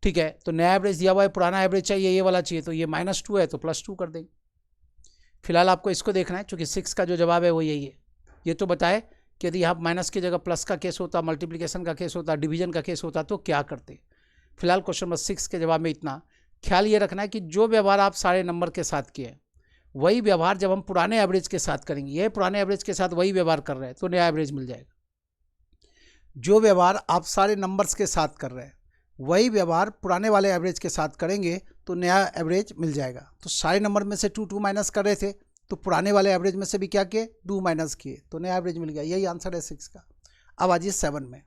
ठीक है, तो नया एवरेज दिया हुआ है, पुराना एवरेज चाहिए, ये वाला चाहिए, तो ये -2 है तो +2 कर देंगे। फिलहाल आपको इसको देखना है, क्योंकि 6 का जो जवाब है वो यही है। ये तो बताए कि यदि यहाँ माइनस की जगह प्लस का केस होता, मल्टीप्लिकेशन का केस होता, डिवीजन का केस होता तो क्या करते। फिलहाल क्वेश्चन नंबर 6 के जवाब में इतना ख्याल ये रखना है कि जो व्यवहार आप सारे नंबर के साथ किए वही व्यवहार जब हम पुराने एवरेज के साथ करेंगे, ये पुराने एवरेज के साथ वही व्यवहार कर रहे हैं तो नया एवरेज मिल जाएगा। जो व्यवहार आप सारे नंबर्स के साथ कर रहे हैं वही व्यवहार पुराने वाले एवरेज के साथ करेंगे तो नया एवरेज मिल जाएगा। तो सारे नंबर में से 2 माइनस कर रहे थे तो पुराने वाले एवरेज में से भी क्या किए, 2 माइनस किए तो नया एवरेज मिल गया। यही आंसर है 6 का। अब आ जाइए 7 में।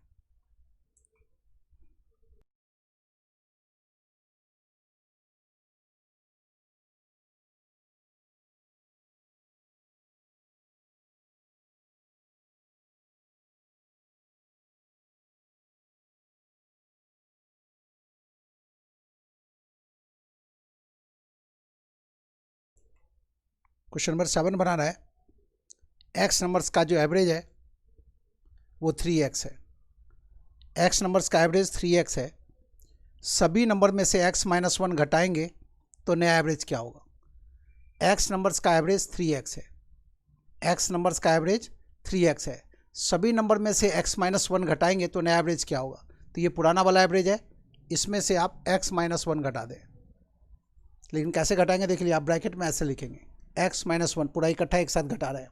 क्वेश्चन नंबर 7 बनाना है। एक्स नंबर्स का जो एवरेज है वो 3x है। एक्स नंबर्स का एवरेज 3x है। सभी नंबर में से x-1 घटाएंगे तो नया एवरेज क्या होगा। एक्स नंबर्स का एवरेज 3x है। एक्स नंबर्स का एवरेज 3x है। सभी नंबर में से x-1 घटाएंगे तो नया एवरेज क्या होगा। तो ये पुराना वाला एवरेज है, इसमें से आप x-1 घटा दें। लेकिन कैसे घटाएंगे देख लीजिए, आप ब्रैकेट में ऐसे लिखेंगे x-1 पूरा इकट्ठा एक साथ घटा रहे हैं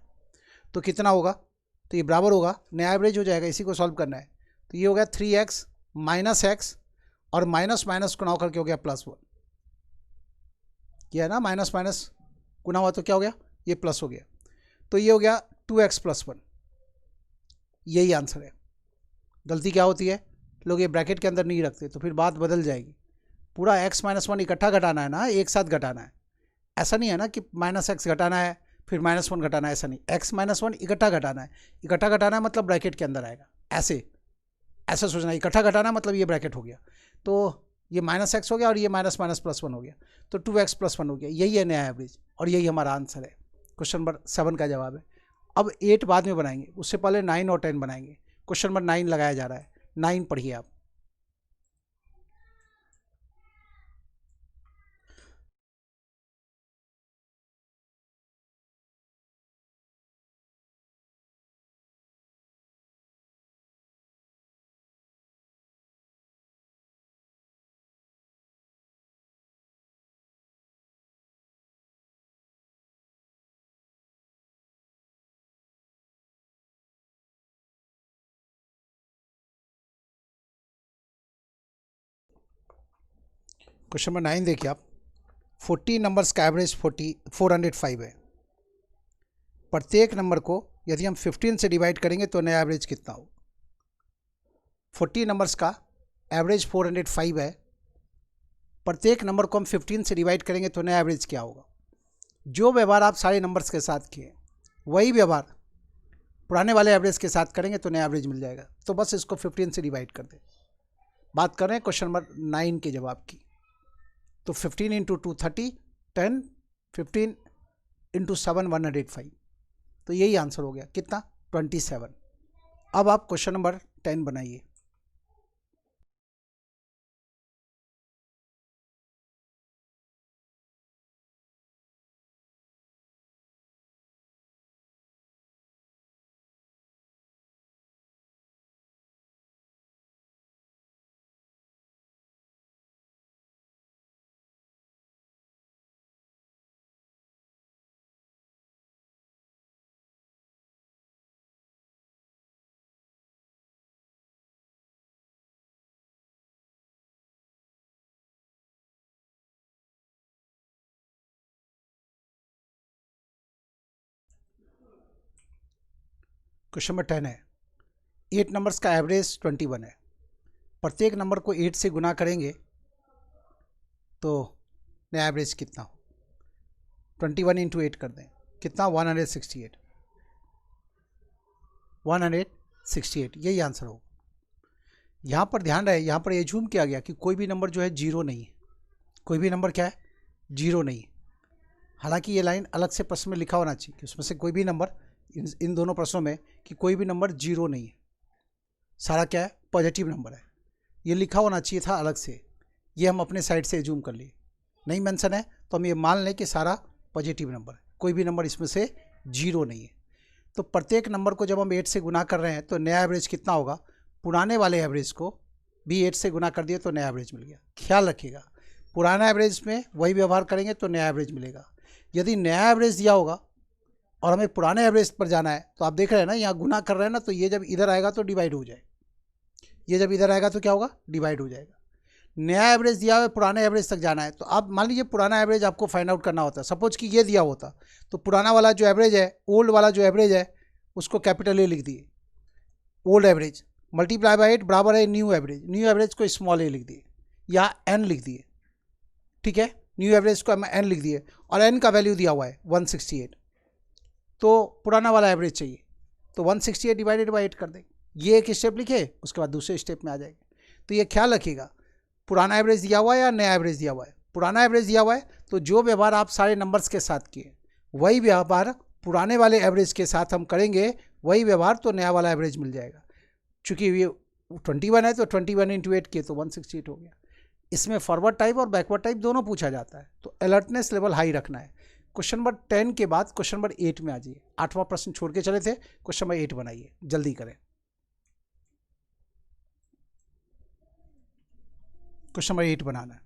तो कितना होगा, तो ये बराबर होगा, नया एवरेज हो जाएगा। इसी को सॉल्व करना है। तो ये हो गया 3x माइनस एक्स और माइनस माइनस गुना करके हो गया +1। ये है ना, माइनस माइनस गुना हुआ तो क्या हो गया, ये प्लस हो गया। तो ये हो गया 2x + 1। यही आंसर है। गलती क्या होती है, लोग ये ब्रैकेट के अंदर नहीं रखते तो फिर बात बदल जाएगी। पूरा x-1 इकट्ठा घटाना है ना, एक साथ घटाना है। ऐसा नहीं है ना कि -x घटाना है फिर -1 घटाना है, ऐसा नहीं। x-1 इकट्ठा घटाना है। इकट्ठा घटाना है मतलब ब्रैकेट के अंदर आएगा, ऐसे ऐसा सोचना। इकट्ठा घटाना मतलब ये ब्रैकेट हो गया, तो ये -x हो गया और ये माइनस माइनस +1 हो गया तो 2x + 1 हो गया। यही है नया एवरेज और यही हमारा आंसर है। क्वेश्चन नंबर 7 का जवाब है। अब 8 बाद में बनाएंगे, उससे पहले 9 और 10 बनाएंगे। क्वेश्चन नंबर 9 लगाया जा रहा है। 9 पढ़िए आप। क्वेश्चन नंबर 9 देखिए आप। 40 नंबर्स का एवरेज 405 है। प्रत्येक नंबर को यदि हम 15 से डिवाइड करेंगे तो नया एवरेज कितना हो। 40 नंबर्स का एवरेज 405 है। प्रत्येक नंबर को हम 15 से डिवाइड करेंगे तो नया एवरेज क्या होगा। जो व्यवहार आप सारे नंबर्स के साथ किए वही व्यवहार पुराने वाले एवरेज के साथ करेंगे तो नया एवरेज मिल जाएगा। तो बस इसको 15 से डिवाइड कर दें। बात कर रहे हैं क्वेश्चन नंबर 9 के जवाब की। तो 15 × 2 30, 10, 15 × 7 105। तो यही आंसर हो गया, कितना, 27। अब आप क्वेश्चन नंबर 10 बनाइए। क्वेश्चन नंबर 10 है, 8 नंबर्स का एवरेज 21 है। प्रत्येक नंबर को 8 से गुना करेंगे तो नया एवरेज कितना हो? 21 इंटू 8 कर दें, कितना? 168। 168, यही आंसर होगा। यहाँ पर ध्यान रहे, यहाँ पर ये झूम किया गया कि कोई भी नंबर जो है जीरो नहीं है। कोई भी नंबर क्या है? जीरो नहीं है। हालांकि ये लाइन अलग से प्रश्न में लिखा होना चाहिए कि उसमें से कोई भी नंबर, इन दोनों प्रश्नों में, कि कोई भी नंबर जीरो नहीं है, सारा क्या है? पॉजिटिव नंबर है। ये लिखा होना चाहिए था अलग से, ये हम अपने साइड से जूम कर लिए। नहीं मेंशन है तो हम ये मान लें कि सारा पॉजिटिव नंबर है, कोई भी नंबर इसमें से जीरो नहीं है। तो प्रत्येक नंबर को जब हम 8 से गुना कर रहे हैं तो नया एवरेज कितना होगा? पुराने वाले एवरेज को भी 8 से गुना कर दिए तो नया एवरेज मिल गया। ख्याल रखिएगा, पुराना एवरेज में वही व्यवहार करेंगे तो नया एवरेज मिलेगा। यदि नया एवरेज दिया होगा और हमें पुराने एवरेज पर जाना है तो आप देख रहे हैं ना, यहाँ गुना कर रहे हैं ना, तो ये जब इधर आएगा तो डिवाइड हो जाएगा, ये जब इधर आएगा तो क्या होगा? डिवाइड हो जाएगा। नया एवरेज दिया हुआ है, पुराने एवरेज तक जाना है, तो आप मान लीजिए पुराना एवरेज आपको फाइंड आउट करना होता है। सपोज कि ये दिया होता तो पुराना वाला जो एवरेज है, ओल्ड वाला जो एवरेज है, उसको कैपिटल ए लिख दिए, ओल्ड एवरेज मल्टीप्लाई बाय 8 बराबर है न्यू एवरेज। न्यू एवरेज को स्मॉल ए लिख दिए या एन लिख दिए, ठीक है? न्यू एवरेज को हम एन लिख दिए और एन का वैल्यू दिया हुआ है 168, तो पुराना वाला एवरेज चाहिए, तो 168 डिवाइडेड बाई 8 कर देंगे। ये एक स्टेप लिखे, उसके बाद दूसरे स्टेप में आ जाएंगे। तो ये ख्याल रखिएगा, पुराना एवरेज दिया हुआ है या नया एवरेज दिया हुआ है? पुराना एवरेज दिया हुआ है तो जो व्यवहार आप सारे नंबर्स के साथ किए वही व्यवहार पुराने वाले एवरेज के साथ हम करेंगे, वही व्यवहार, तो नया वाला एवरेज मिल जाएगा। चूँकि ये 21 है तो 21 इंटू 8 किए तो 168 हो गया। इसमें फॉरवर्ड टाइप और बैकवर्ड टाइप दोनों पूछा जाता है, तो अलर्टनेस लेवल हाई रखना है। क्वेश्चन नंबर 10 के बाद क्वेश्चन नंबर 8 में आ जाइए। 8वां प्रश्न छोड़ के चले थे, क्वेश्चन नंबर 8 बनाइए, जल्दी करें। क्वेश्चन नंबर 8 बनाना है।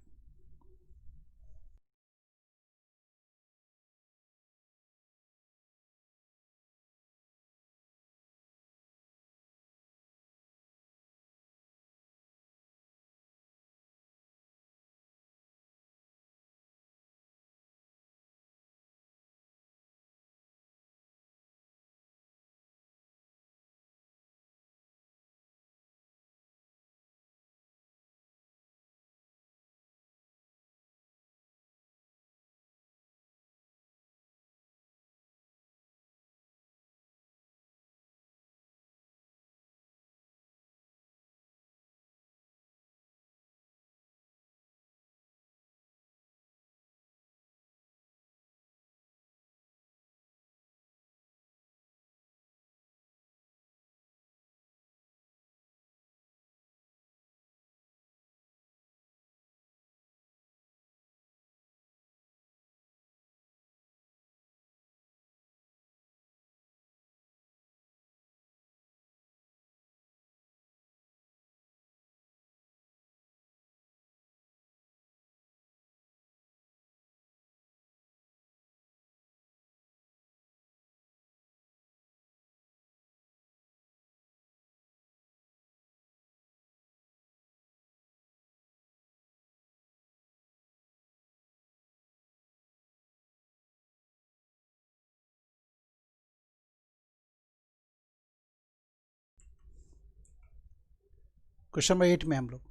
क्वेश्चन नंबर 8 में हम लोग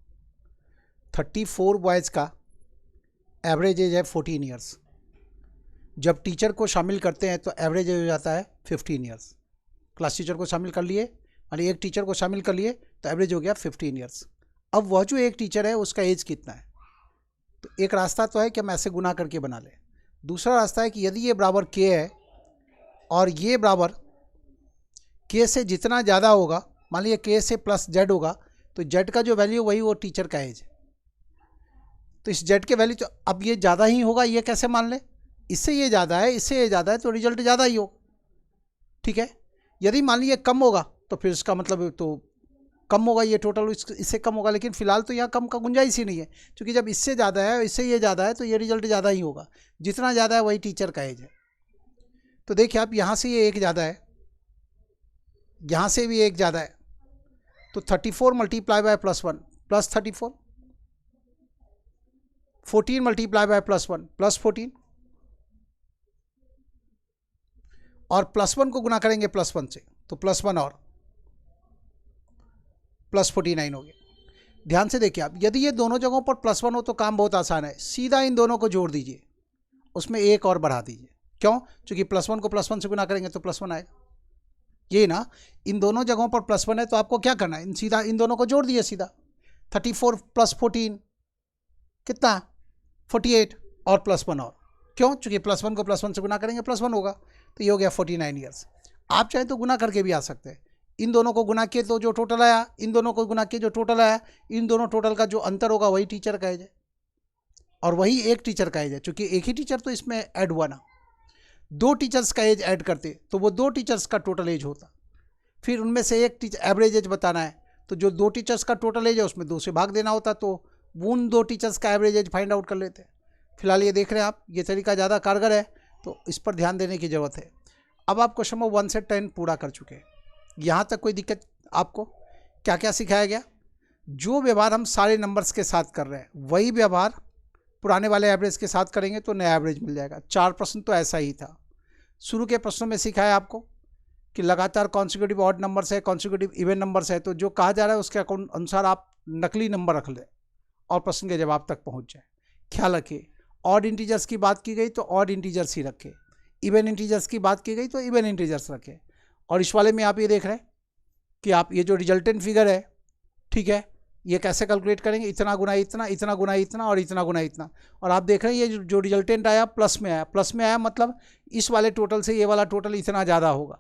34 बॉयज़ का एवरेज एज है 14 ईयर्स। जब टीचर को शामिल करते हैं तो एवरेज एज हो जाता है 15 ईयर्स। क्लास टीचर को शामिल कर लिए, मानी एक टीचर को शामिल कर लिए तो एवरेज हो गया 15 ईयर्स। अब वह जो एक टीचर है उसका एज कितना है? तो एक रास्ता तो है कि हम ऐसे गुना करके बना लें। दूसरा रास्ता है कि यदि ये बराबर के है और ये बराबर के से जितना ज़्यादा होगा, मान लीजिए के से प्लस जेड होगा, तो जेड का जो वैल्यू वही वो टीचर का एज है। तो इस जेड के वैल्यू तो अब ये ज़्यादा ही होगा, ये कैसे मान लें? इससे ये ज़्यादा है, इससे ये ज़्यादा है, तो रिजल्ट ज़्यादा ही होगा, ठीक है? यदि मान लीजिए कम होगा तो फिर इसका मतलब तो कम होगा, ये टोटल इससे कम होगा, लेकिन फिलहाल तो यहाँ कम का गुंजाइश ही नहीं है, क्योंकि जब इससे ज़्यादा है, इससे ये ज़्यादा है, तो ये रिजल्ट ज़्यादा ही होगा। जितना ज़्यादा है वही टीचर का एज है। तो देखिए आप, यहाँ से ये एक ज़्यादा है, यहाँ से भी एक ज़्यादा है, तो 34 multiply by +1 plus 34, 14 multiply by +1 plus 14, और +1 को गुना करेंगे +1 से तो +1 और +49 हो गया। ध्यान से देखिए आप, यदि ये दोनों जगहों पर +1 हो तो काम बहुत आसान है, सीधा इन दोनों को जोड़ दीजिए, उसमें एक और बढ़ा दीजिए। क्यों? क्योंकि +1 को +1 से गुना करेंगे तो +1 आएगा। ये ना, इन दोनों जगहों पर +1 है तो आपको क्या करना है, सीधा इन दोनों को जोड़ दिए सीधा। 34 + 14 कितना? 48 और +1 और। क्यों? क्योंकि +1 को +1 से गुना करेंगे +1 होगा, तो ये हो गया 49 ईयर्स। आप चाहे तो गुना करके भी आ सकते हैं, इन दोनों को गुना किए तो जो टोटल आया, इन दोनों को गुना किए जो टोटल आया, इन दोनों टोटल का जो अंतर होगा वही टीचर का एज है और वही एक टीचर का एज है। चूंकि एक ही टीचर तो इसमें ऐड हुआ ना, 2 टीचर्स का एज ऐड करते तो वो 2 टीचर्स का टोटल एज होता। फिर उनमें से एक टीचर एवरेज एज बताना है, तो जो 2 टीचर्स का टोटल एज है उसमें 2 से भाग देना होता, तो उन 2 टीचर्स का एवरेज एज फाइंड आउट कर लेते हैं। फिलहाल ये देख रहे हैं आप, ये तरीका ज़्यादा कारगर है, तो इस पर ध्यान देने की ज़रूरत है। अब आप क्वेश्चन नंबर 1 से 10 पूरा कर चुके हैं। यहाँ तक कोई दिक्कत आपको? क्या क्या सिखाया गया? जो व्यवहार हम सारे नंबर्स के साथ कर रहे हैं वही व्यवहार पुराने वाले एवरेज के साथ करेंगे तो नया एवरेज मिल जाएगा। 4 प्रश्न तो ऐसा ही था। शुरू के प्रश्नों में सिखाया आपको कि लगातार कॉन्सिक्यूटिव ऑड नंबर्स है, कॉन्सिक्यूटिव इवन नंबर्स है, तो जो कहा जा रहा है उसके अनुसार आप नकली नंबर रख लें और प्रश्न के जवाब तक पहुंच जाए। ख्याल रखिए, ऑड इंटीजर्स की बात की गई तो ऑड इंटीजर्स ही रखें, इवन इंटीजर्स की बात की गई तो इवन इंटीजर्स रखें। और इस वाले में आप ये देख रहे हैं कि आप ये जो रिजल्टेंट फिगर है, ठीक है, ये कैसे कैलकुलेट करेंगे, इतना गुना इतना, इतना गुना इतना और इतना गुना इतना। और आप देख रहे हैं ये जो रिजल्टेंट आया प्लस में आया, प्लस में आया मतलब इस वाले टोटल से ये वाला टोटल इतना ज़्यादा होगा।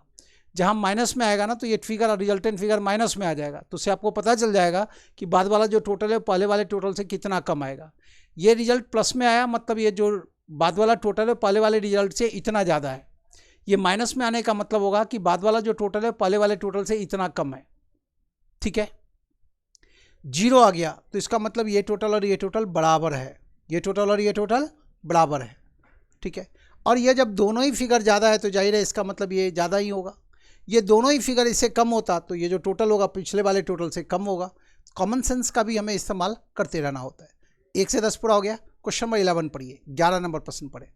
जहाँ माइनस में आएगा ना तो ये फिगर रिजल्टेंट फिगर माइनस में आ जाएगा, तो उससे आपको पता चल जाएगा कि बाद वाला जो टोटल है पहले वाले टोटल से कितना कम आएगा। ये रिजल्ट प्लस में आया मतलब ये जो बाद वाला टोटल है पहले वाले रिजल्ट से इतना ज़्यादा है। ये माइनस में आने का मतलब होगा कि बाद वाला जो टोटल है पहले वाले टोटल से इतना कम है। ठीक है, 0 आ गया तो इसका मतलब ये टोटल और ये टोटल बराबर है, ये टोटल और ये टोटल बराबर है। ठीक है, और ये जब दोनों ही फिगर ज़्यादा है तो जाहिर है इसका मतलब ये ज़्यादा ही होगा। ये दोनों ही फिगर इससे कम होता तो ये जो टोटल होगा पिछले वाले टोटल से कम होगा। कॉमन सेंस का भी हमें इस्तेमाल करते रहना होता है। 1 से 10 पूरा हो गया। क्वेश्चन नंबर 11 पढ़िए, 11 नंबर प्रश्न पढ़े।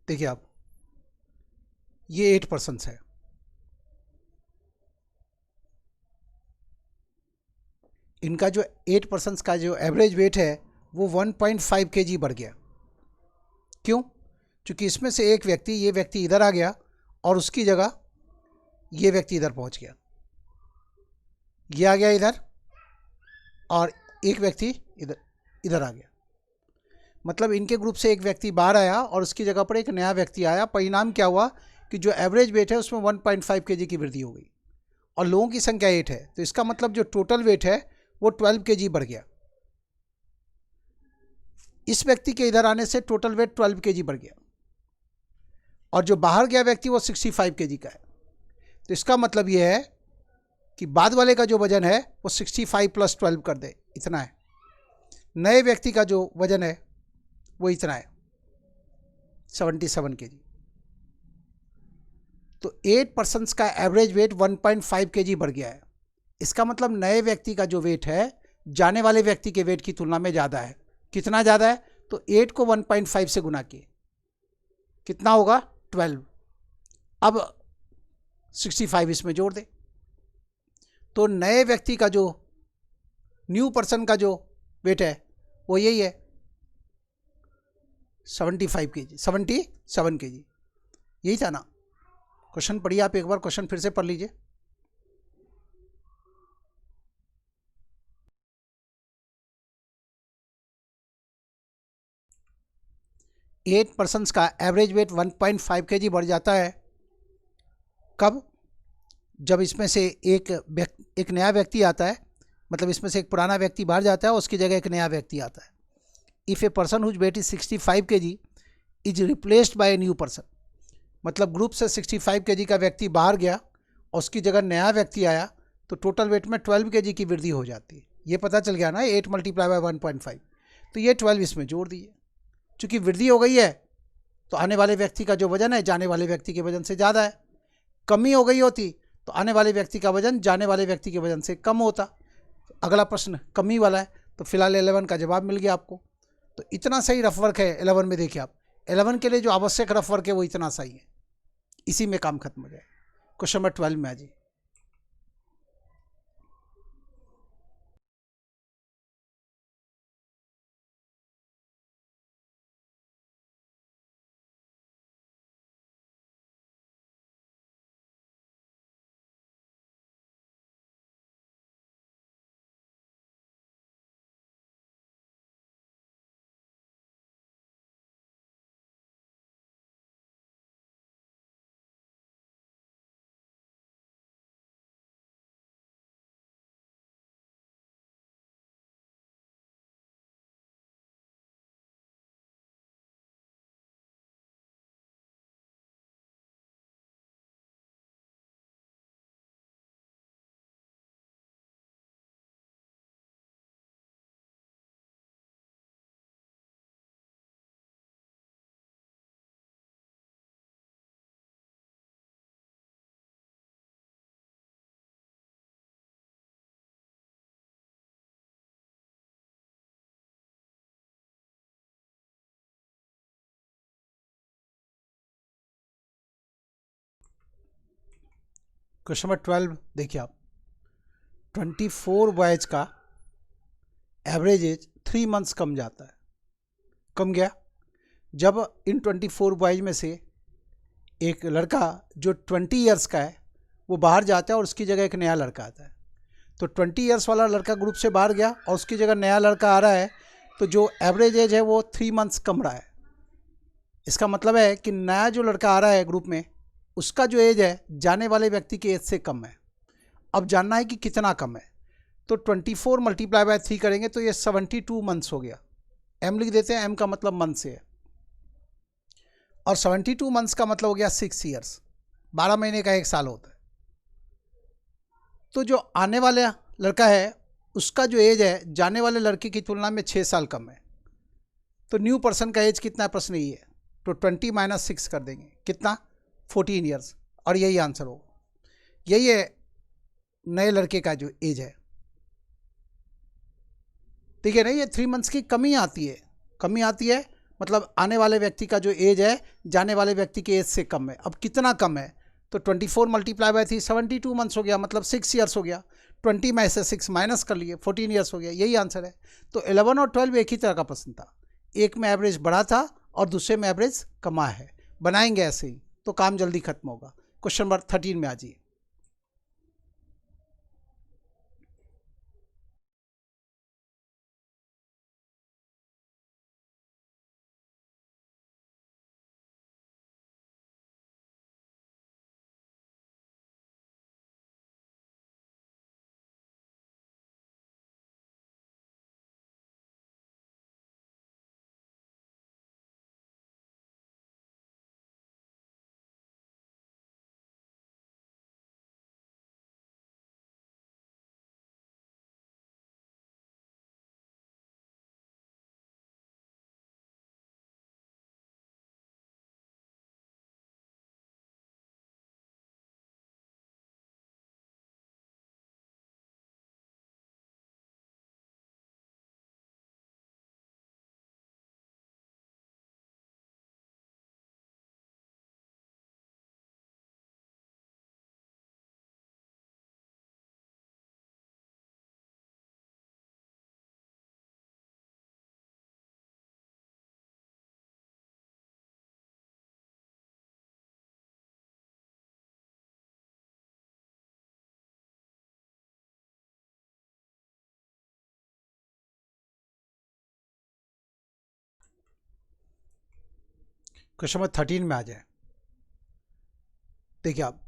देखिए आप, ये 8% है, इनका जो 8% का जो एवरेज वेट है वो 1.5 kg बढ़ गया। क्यों? क्योंकि इसमें से एक व्यक्ति, ये व्यक्ति इधर आ गया और उसकी जगह ये व्यक्ति इधर पहुंच गया, ये आ गया इधर और एक व्यक्ति इधर इधर आ गया। मतलब इनके ग्रुप से एक व्यक्ति बाहर आया और उसकी जगह पर एक नया व्यक्ति आया। परिणाम क्या हुआ कि जो एवरेज वेट है उसमें 1.5 kg की वृद्धि हो गई और लोगों की संख्या 8 है, तो इसका मतलब जो टोटल वेट है वो 12 kg बढ़ गया। इस व्यक्ति के इधर आने से टोटल वेट 12 kg बढ़ गया और जो बाहर गया व्यक्ति वो 65 kg का है। तो इसका मतलब ये है कि बाद वाले का जो वजन है वो 65 + 12 कर दे, इतना है। नए व्यक्ति का जो वजन है वो इतना है, 77 kg। तो 8 पर्सन्स का एवरेज वेट 1.5 kg बढ़ गया है। इसका मतलब नए व्यक्ति का जो वेट है जाने वाले व्यक्ति के वेट की तुलना में ज़्यादा है। कितना ज़्यादा है? तो 8 को 1.5 से गुना किए, कितना होगा? 12। अब 65 इसमें जोड़ दे, तो नए व्यक्ति का जो न्यू पर्सन का जो वेट है वो यही है, 75 kg, 77 kg। यही था ना क्वेश्चन? पढ़िए आप एक बार, क्वेश्चन फिर से पढ़ लीजिए। एट पर्सन्स का एवरेज वेट 1.5 kg बढ़ जाता है। कब? जब इसमें से एक नया व्यक्ति आता है, मतलब इसमें से एक पुराना व्यक्ति बाहर जाता है और उसकी जगह एक नया व्यक्ति आता है। If a person whose weight is 65 kg is replaced by a new person, मतलब ग्रुप से 65 kg का व्यक्ति बाहर गया और उसकी जगह नया व्यक्ति आया, तो टोटल वेट में 12 kg की वृद्धि हो जाती है। ये पता चल गया ना, 8 × 1.5, तो ये 12 इसमें जोड़ दिए। चूँकि वृद्धि हो गई है तो आने वाले व्यक्ति का जो वजन है जाने वाले व्यक्ति के वजन से ज़्यादा है। कमी हो गई होती तो आने वाले व्यक्ति का वजन जाने वाले व्यक्ति के वजन से कम होता। अगला प्रश्न कमी वाला है, तो फिलहाल 11 का जवाब मिल गया आपको। तो इतना सही रफ वर्क है 11 में। देखिए आप 11 के लिए जो आवश्यक रफ वर्क है वो इतना सही है, इसी में काम खत्म हो जाए। क्वेश्चन नंबर 12 में आ जाइए। क्वेश्चन नंबर 12 देखिए आप, 24 बॉयज का एवरेज एज 3 मंथ्स कम जाता है। कम गया जब इन 24 बॉयज में से एक लड़का जो 20 ईयर्स का है वो बाहर जाता है और उसकी जगह एक नया लड़का आता है। तो 20 ईयर्स वाला लड़का ग्रुप से बाहर गया और उसकी जगह नया लड़का आ रहा है, तो जो एवरेज एज है वो 3 मंथ्स कम रहा है। इसका मतलब है कि नया जो लड़का आ रहा है ग्रुप में उसका जो एज है जाने वाले व्यक्ति की एज से कम है। अब जानना है कि कितना कम है, तो 24 × 3 करेंगे तो ये 72 मंथ्स हो गया। एम लिख देते हैं, एम का मतलब मंथ से है, और 72 मंथ्स का मतलब हो गया 6 ईयर्स, 12 महीने का 1 साल होता है। तो जो आने वाला लड़का है उसका जो एज है जाने वाले लड़के की तुलना में 6 साल कम है। तो न्यू पर्सन का एज कितना है, प्रश्न यही है। तो 20 - 6 कर देंगे, कितना? 14 ईयर्स, और यही आंसर होगा। यही है नए लड़के का जो एज है। ठीक है ना, ये 3 मंथ्स की कमी आती है। कमी आती है मतलब आने वाले व्यक्ति का जो एज है जाने वाले व्यक्ति के एज से कम है। अब कितना कम है, तो 24 × 3 72 मंथ्स हो गया, मतलब 6 ईयर्स हो गया। 20 में से 6 माइनस कर लिए, 14 ईयर्स हो गया। यही आंसर है। तो 11 और 12 एक ही तरह का प्रश्न था, एक में एवरेज बढ़ा था और दूसरे में एवरेज कमा है। बनाएंगे ऐसे ही तो काम जल्दी खत्म होगा। क्वेश्चन नंबर 13 में आ जाइए। क्वेश्चन नंबर 13 में आ जाए। देखिए आप,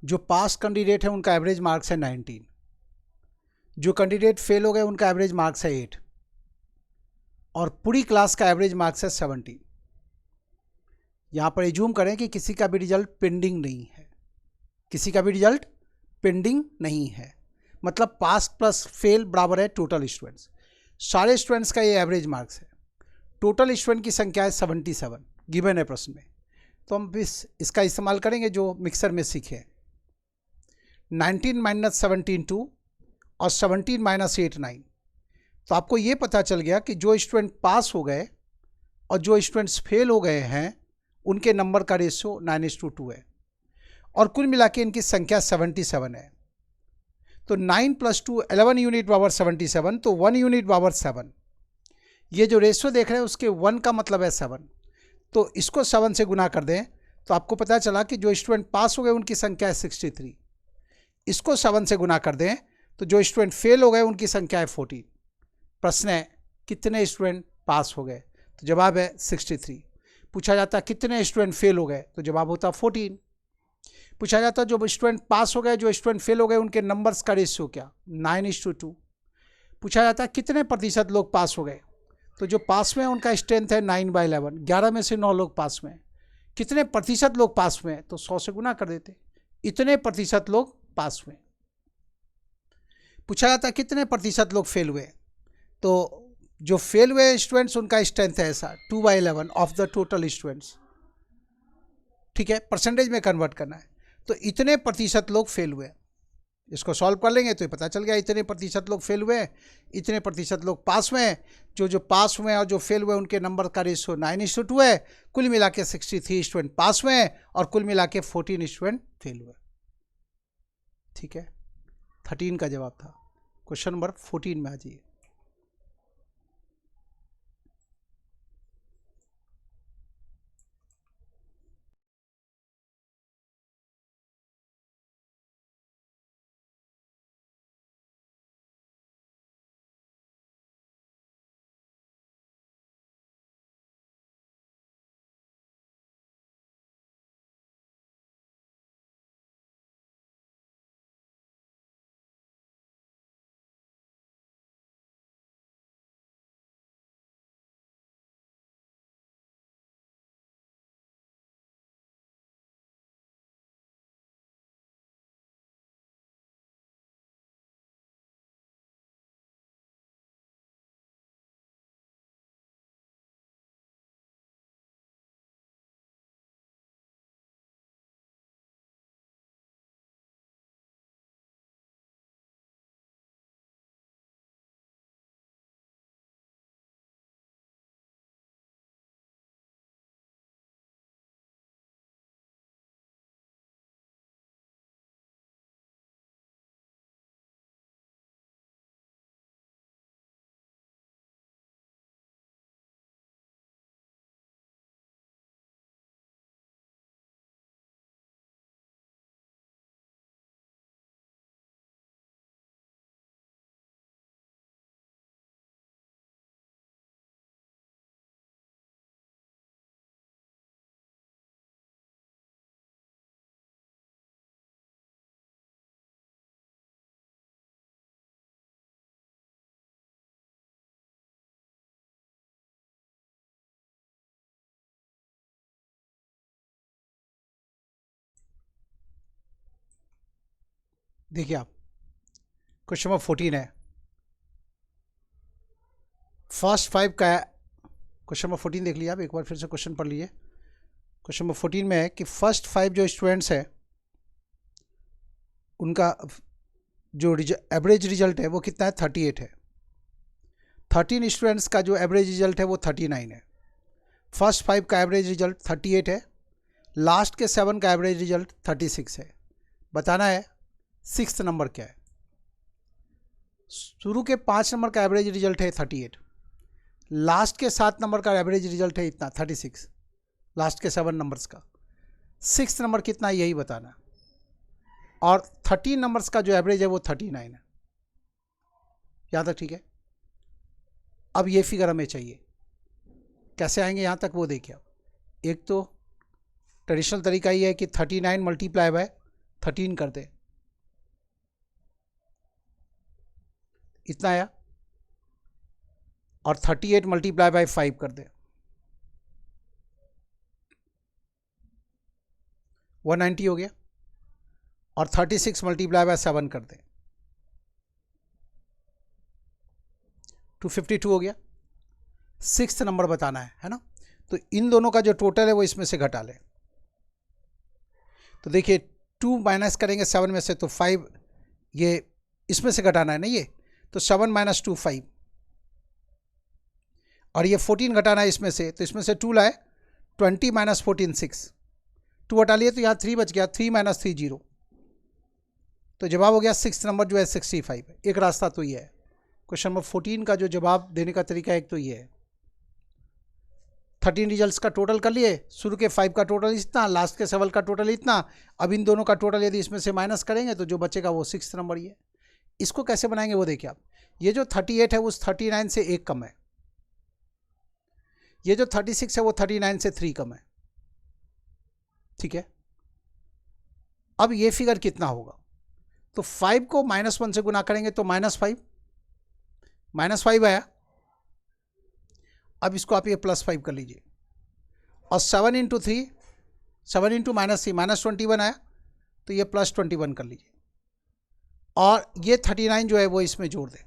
जो पास कैंडिडेट है उनका एवरेज मार्क्स है 19, जो कैंडिडेट फेल हो गए उनका एवरेज मार्क्स है 8 और पूरी क्लास का एवरेज मार्क्स है 17। यहाँ पर एज्यूम करें कि किसी का भी रिजल्ट पेंडिंग नहीं है, किसी का भी रिजल्ट पेंडिंग नहीं है, मतलब पास प्लस फेल बराबर है टोटल स्टूडेंट्स। सारे स्टूडेंट्स का ये एवरेज मार्क्स है। टोटल स्टूडेंट की संख्या है 77 गिवन है प्रश्न में। तो हम इसका इस्तेमाल करेंगे जो मिक्सर में सीखे। 19 माइनस 17 2 और 17 माइनस 8 9। तो आपको ये पता चल गया कि जो स्टूडेंट पास हो गए और जो स्टूडेंट्स फेल हो गए हैं उनके नंबर का रेशियो 9:2 है और कुल मिला के इनकी संख्या 77 है। तो 9 + 2 11 यूनिट पावर 77, तो 1 यूनिट पावर 7। ये जो रेशियो देख रहे हैं उसके 1 का मतलब है 7, तो इसको 7 से गुना कर दें तो आपको पता चला कि जो स्टूडेंट पास हो गए उनकी संख्या है 63। इसको 7 से गुना कर दें तो जो स्टूडेंट फेल हो गए उनकी संख्या है 14। प्रश्न है कितने स्टूडेंट पास हो गए, तो जवाब है 63। पूछा जाता कितने स्टूडेंट फेल हो गए, तो जवाब होता 14। पूछा जाता जो स्टूडेंट पास हो गए जो स्टूडेंट फेल हो गए उनके नंबर्स का रेशियो क्या, 9:2। पूछा जाता है कितने प्रतिशत लोग पास हो गए, तो जो पास में उनका स्ट्रेंथ है 9/11, 11 में से 9 लोग पास में। कितने प्रतिशत लोग पास में, तो 100 से गुना कर देते, इतने प्रतिशत लोग पास हुए। पूछा जाता कितने प्रतिशत लोग फेल हुए, तो जो फेल हुए स्टूडेंट्स उनका स्ट्रेंथ है ऐसा 2/11 ऑफ द टोटल स्टूडेंट्स। ठीक है, परसेंटेज में कन्वर्ट करना है, तो इतने प्रतिशत लोग फेल हुए। इसको सॉल्व कर लेंगे तो ये पता चल गया इतने प्रतिशत लोग फेल हुए, इतने प्रतिशत लोग पास हुए। जो पास हुए और जो फेल हुए उनके नंबर का रेशियो 9:2 है। कुल मिला के 63 स्टूडेंट पास हुए और कुल मिला के 14 स्टूडेंट फेल हुए। ठीक है, 13 का जवाब था। क्वेश्चन नंबर 14 में आ जाइए। देखिए आप, क्वेश्चन नंबर 14 है। फर्स्ट 5 का क्वेश्चन नंबर 14 देख लिया आप, एक बार फिर से क्वेश्चन पढ़ लीजिए। क्वेश्चन नंबर 14 में है कि फर्स्ट 5 जो स्टूडेंट्स हैं उनका जो एवरेज रिजल्ट है वो कितना है, 38 है। 13 स्टूडेंट्स का जो एवरेज रिजल्ट है वो 39 है। फर्स्ट 5 का एवरेज रिजल्ट 38 है, लास्ट के 7 का एवरेज रिजल्ट 36 है। बताना है 6th नंबर क्या है। शुरू के 5 नंबर का एवरेज रिजल्ट है 38, लास्ट के 7 नंबर का एवरेज रिजल्ट है इतना 36, लास्ट के 7 नंबर्स का। 6th नंबर कितना यही बताना, और 13 नंबर्स का जो एवरेज है वो 39 है। यहाँ तक ठीक है। अब ये फिगर हमें चाहिए, कैसे आएंगे यहाँ तक वो देखिए आप। एक तो ट्रेडिशनल तरीका ये है कि 39 मल्टीप्लाई बाय 13 कर दे, इतना आया, और 38 मल्टीप्लाई बाय 5 कर दे, 190 हो गया, और 36 मल्टीप्लाई बाय 7 कर दे, 252 हो गया। 6th नंबर बताना है ना, तो इन दोनों का जो टोटल है वो इसमें से घटा ले। तो देखिए 2 माइनस करेंगे 7 में से तो 5, ये इसमें से घटाना है ना ये, तो 7 माइनस 2 5, और ये 14 घटाना है इसमें से, तो इसमें से 2 लाए, 20 माइनस 14 6, 2 हटा लिए तो यहाँ 3 बच गया, 3 माइनस 3 0, तो जवाब हो गया 6th नंबर जो है 65। एक रास्ता तो ये है, क्वेश्चन नंबर 14 का जो जवाब देने का तरीका एक तो ये है। 13 रिजल्ट्स का टोटल कर लिए, शुरू के 5 का टोटल इतना, लास्ट के 7 का टोटल इतना, अब इन दोनों का टोटल यदि इसमें से माइनस करेंगे तो जो बचेगा वो 6th नंबर ही है। इसको कैसे बनाएंगे वो देखिए आप, ये जो 38 है वो 39 से 1 कम है, ये जो 36 है वो 39 से 3 कम है, ठीक है। अब ये फिगर कितना होगा, तो 5 को -1 से गुना करेंगे तो -5 आया, अब इसको आप ये +5 कर लीजिए, और 7 इंटू 3, 7 इंटू -3 -21 आया, तो ये +21 कर लीजिए, और ये 39 जो है वो इसमें जोड़ दें,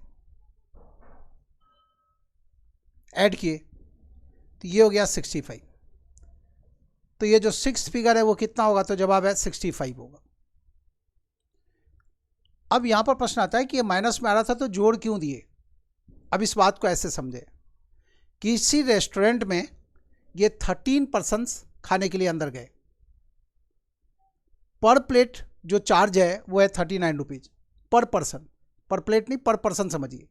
ऐड किए तो ये हो गया 65। तो ये जो 6th फिगर है वो कितना होगा, तो जवाब है 65 होगा। अब यहां पर प्रश्न आता है कि ये माइनस में आ रहा था तो जोड़ क्यों दिए। अब इस बात को ऐसे समझे, किसी रेस्टोरेंट में ये 13 पर्सन्स खाने के लिए अंदर गए, पर प्लेट जो चार्ज है वो है 39 रुपीज़ पर पर्सन, पर प्लेट नहीं पर पर्सन समझिए।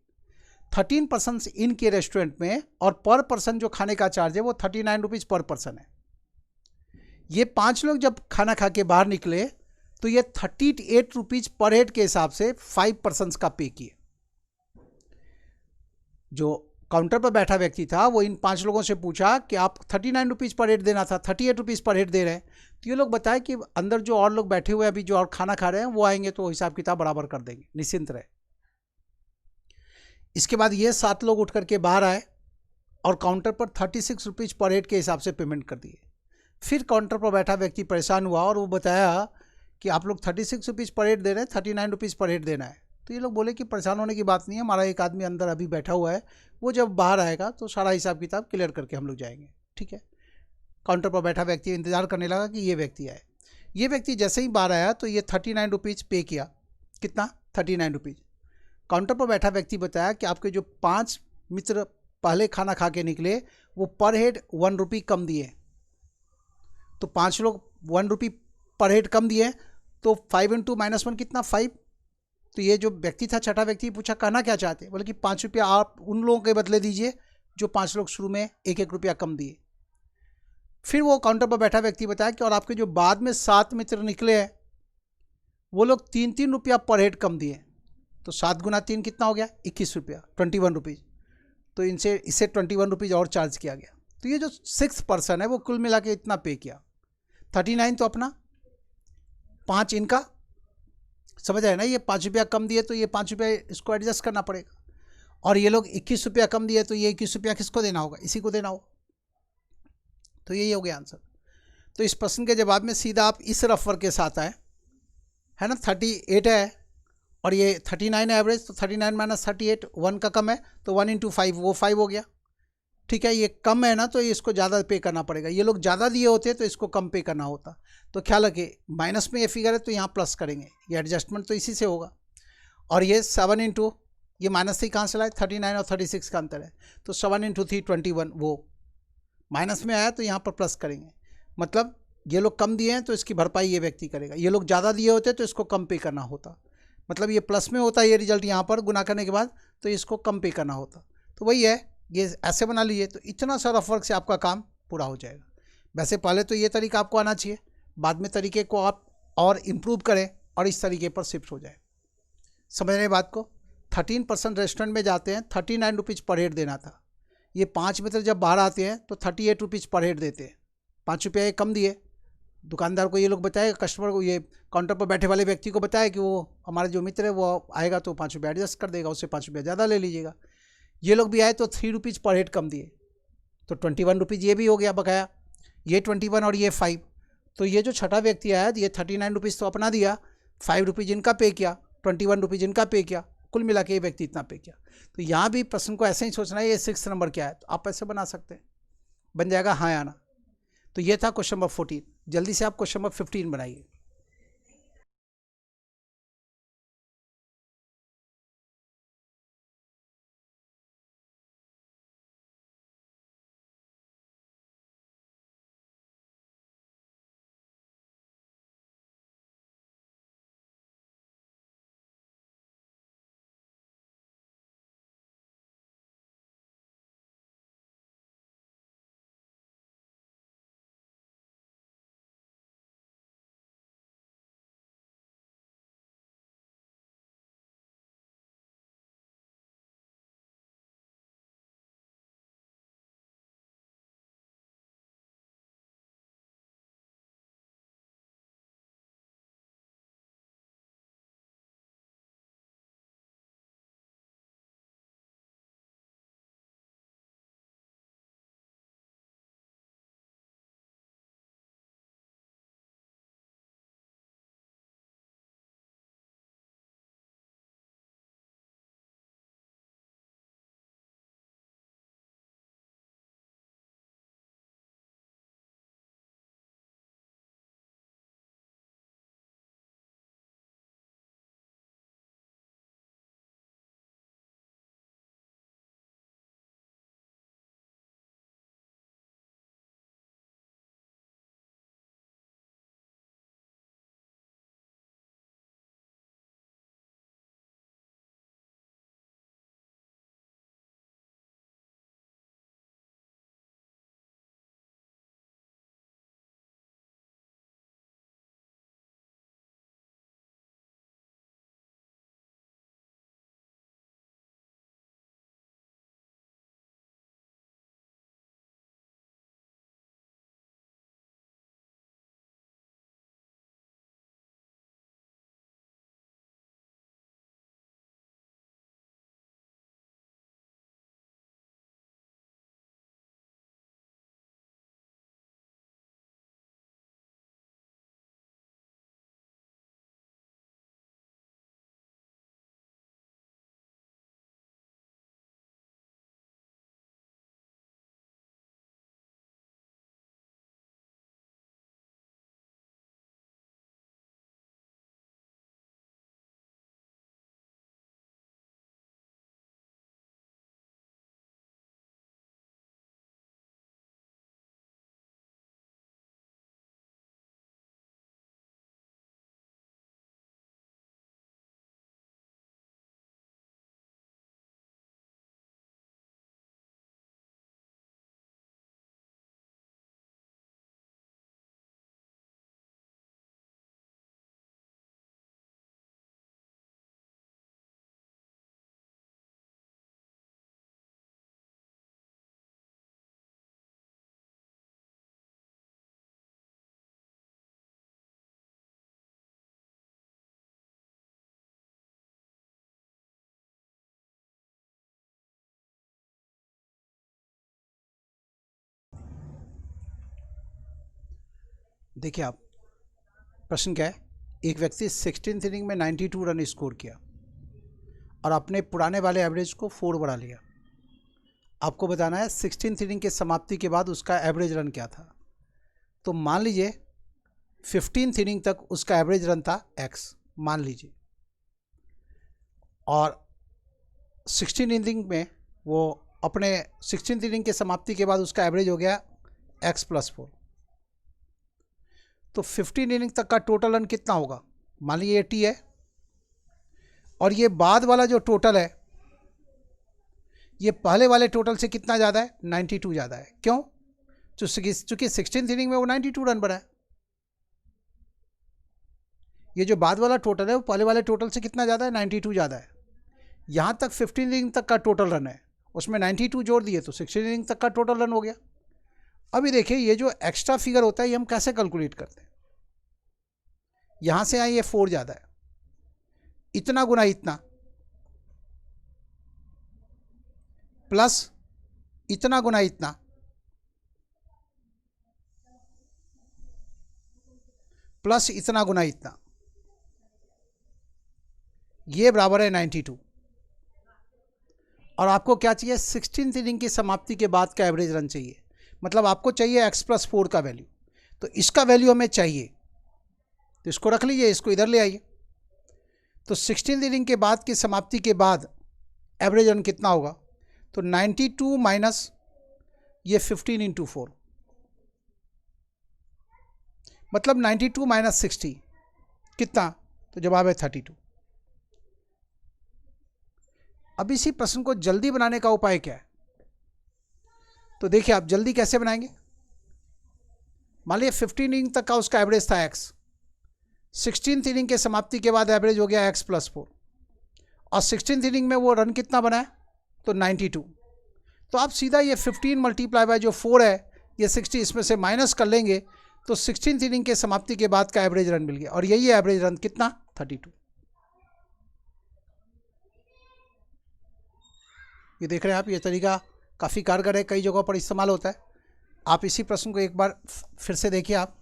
13 पर्सन्स इनके रेस्टोरेंट में, और पर पर्सन जो खाने का चार्ज है वो 39 रुपीज़ पर पर्सन है। ये 5 लोग जब खाना खा के बाहर निकले तो ये 38 रुपीज़ पर हेड के हिसाब से 5 पर्सन्स का पे किए। जो काउंटर पर बैठा व्यक्ति था वो इन 5 लोगों से पूछा कि आप 39 रुपीज़ पर हेड देना था, 38 रुपीज़ पर हेड दे रहे हैं। तो ये लोग बताए कि अंदर जो और लोग बैठे हुए हैं अभी जो और खाना खा रहे हैं वो आएंगे तो हिसाब किताब बराबर कर देंगे, निश्चिंत रहे। इसके बाद ये 7 लोग उठ करके बाहर आए और काउंटर पर 36 रुपीज़ पर हेड के हिसाब से पेमेंट कर दिए। फिर काउंटर पर बैठा व्यक्ति परेशान हुआ और वो बताया कि आप लोग 36 रुपीज़ पर हेड दे रहे हैं, 39 रुपीज़ पर हेड देना है। तो ये लोग बोले कि परेशान होने की बात नहीं है, हमारा एक आदमी अंदर अभी बैठा हुआ है, वो जब बाहर आएगा तो सारा हिसाब किताब क्लियर करके हम लोग जाएंगे, ठीक है। काउंटर पर बैठा व्यक्ति इंतजार करने लगा कि ये व्यक्ति आए। ये व्यक्ति जैसे ही बाहर आया तो ये 39 रुपीज़ पे किया। कितना? 39 रुपीज़। काउंटर पर बैठा व्यक्ति बताया कि आपके जो 5 मित्र पहले खाना खा के निकले वो पर हेड 1 रुपये कम दिए, तो 5 लोग 1 रुपये पर हेड कम दिए, तो 5 इंटू -1 कितना? 5। तो ये जो व्यक्ति था छठा व्यक्ति पूछा कहना क्या चाहते, बोले कि 5 रुपया आप उन लोगों के बदले दीजिए जो 5 लोग शुरू में 1-1 रुपया कम दिए। फिर वो काउंटर पर बैठा व्यक्ति बताया कि और आपके जो बाद में 7 मित्र निकले हैं वो लोग 3-3 रुपया पर हेड कम दिए, तो 7 गुना 3 कितना हो गया? 21 रुपया, 21 रुपीज़। तो इसे 21 रुपीज़ और चार्ज किया गया। तो ये जो 6 पर्सन है वो कुल मिला के इतना पे किया। 39 तो अपना, 5 इनका, समझ आए ना। ये 5 रुपया कम दिए तो ये 5 रुपया इसको एडजस्ट करना पड़ेगा, और ये लोग 21 रुपया कम दिए तो ये 21 रुपया किसको देना होगा? इसी को देना होगा। तो यही हो गया आंसर। तो इस प्रश्न के जवाब में सीधा आप इस रफ वर्क के साथ आए, है ना। 38 है और ये 39 है एवरेज, तो 39 माइनस 38, 1 का कम है तो 1 इंटू 5 वो 5 हो गया, ठीक है। ये कम है ना तो इसको ज़्यादा पे करना पड़ेगा। ये लोग ज़्यादा दिए होते तो इसको कम पे करना होता। तो ख्याल रखिए माइनस में ये फिगर है तो यहाँ प्लस करेंगे, ये एडजस्टमेंट तो इसी से होगा। और ये 7 इंटू ये -3 कहाँ से लाए? 39 और 36 का अंतर है, तो 7 इंटू 3 21, वो माइनस में आया तो यहाँ पर प्लस करेंगे। मतलब ये लोग कम दिए हैं तो इसकी भरपाई ये व्यक्ति करेगा, ये लोग ज़्यादा दिए होते तो इसको कम पे करना होता। मतलब ये प्लस में होता है ये रिजल्ट यहाँ पर गुना करने के बाद, तो इसको कम पे करना होता। तो वही है, ये ऐसे बना लीजिए तो इतना सा रफ वर्क से आपका काम पूरा हो जाएगा। वैसे पहले तो ये तरीका आपको आना चाहिए, बाद में तरीके को आप और इम्प्रूव करें और इस तरीके पर शिफ्ट हो जाए। समझ रहे बात को? 13% रेस्टोरेंट में जाते हैं, 39 रुपीज़ पर हेड देना था। ये 5 मित्र जब बाहर आते हैं तो 38 रुपीज़ पर हेड देते हैं ₹5 ये कम दिए। दुकानदार को ये लोग बताए, कस्टमर को, ये काउंटर पर बैठे वाले व्यक्ति को बताया कि वो हमारा जो मित्र है वो आएगा तो ₹5 एडजस्ट कर देगा, उससे ₹5 ज़्यादा ले लीजिएगा। ये लोग भी आए तो ₹3 पर हेड कम दिए, तो ₹21 ये भी हो गया बकाया। ये 21 और ये 5, तो ये जो छठा व्यक्ति आया ये ₹39 तो अपना दिया, ₹5 इनका पे किया, ₹21 इनका पे किया, कुल मिला के ये व्यक्ति इतना पे किया। तो यहाँ भी प्रश्न को ऐसे ही सोचना है, ये 6 नंबर क्या है, तो आप ऐसे बना सकते हैं, बन जाएगा हाँ या ना। तो ये था क्वेश्चन नंबर 14। जल्दी से आप क्वेश्चन नंबर 15 बनाइए। देखिए आप, प्रश्न क्या है, एक व्यक्ति 16th इनिंग में 92 रन स्कोर किया और अपने पुराने वाले एवरेज को 4 बढ़ा लिया। आपको बताना है 16th इनिंग के समाप्ति के बाद उसका एवरेज रन क्या था। तो मान लीजिए 15th इनिंग तक उसका एवरेज रन था x, मान लीजिए, और 16 इनिंग में वो अपने 16th इनिंग के समाप्ति के बाद उसका एवरेज हो गया x+4। तो 15 इनिंग तक का टोटल रन कितना होगा, मान लीजिए 80 है, और ये बाद वाला जो टोटल है ये पहले वाले टोटल से कितना ज़्यादा है, 92 ज़्यादा है। क्यों? चूँकि 16th इनिंग में वो 92 रन बनाया। ये जो बाद वाला टोटल है वो पहले वाले टोटल से कितना ज़्यादा है, 92 ज़्यादा है। यहाँ तक 15 इनिंग तक का टोटल रन है, उसमें 92 जोड़ दिए तो 16 इनिंग तक का टोटल रन हो गया। अभी देखिए ये जो एक्स्ट्रा फिगर होता है ये हम कैसे कैलकुलेट करते हैं। यहां से यहाँ ये 4 ज़्यादा है, इतना गुना इतना प्लस इतना गुना इतना प्लस इतना गुना इतना, ये बराबर है 92। और आपको क्या चाहिए, 16th इनिंग की समाप्ति के बाद का एवरेज रन चाहिए। मतलब आपको चाहिए x+4 का वैल्यू, तो इसका वैल्यू हमें चाहिए, तो इसको रख लीजिए, इसको इधर ले आइए। तो 16th इनिंग के बाद की समाप्ति के बाद एवरेज रन कितना होगा, तो 92 माइनस ये 15 इंटू 4, मतलब 92 माइनस 60 कितना, तो जवाब है 32। अब इसी प्रश्न को जल्दी बनाने का उपाय क्या है, तो देखिए आप जल्दी कैसे बनाएंगे। मान लीजिए 15 इनिंग तक का उसका एवरेज था x, 16th इनिंग के समाप्ति के बाद एवरेज हो गया x+4, और 16th इनिंग में वो रन कितना बना है, तो 92। तो आप सीधा ये 15 मल्टीप्लाई बाय जो 4 है, ये 60 इसमें से माइनस कर लेंगे, तो 16th इनिंग के समाप्ति के बाद का एवरेज रन मिल गया, और यही है एवरेज रन कितना, 32। ये देख रहे हैं आप, ये तरीका काफ़ी कारगर है, कई जगहों पर इस्तेमाल होता है। आप इसी प्रश्न को एक बार फिर से देखिए आप।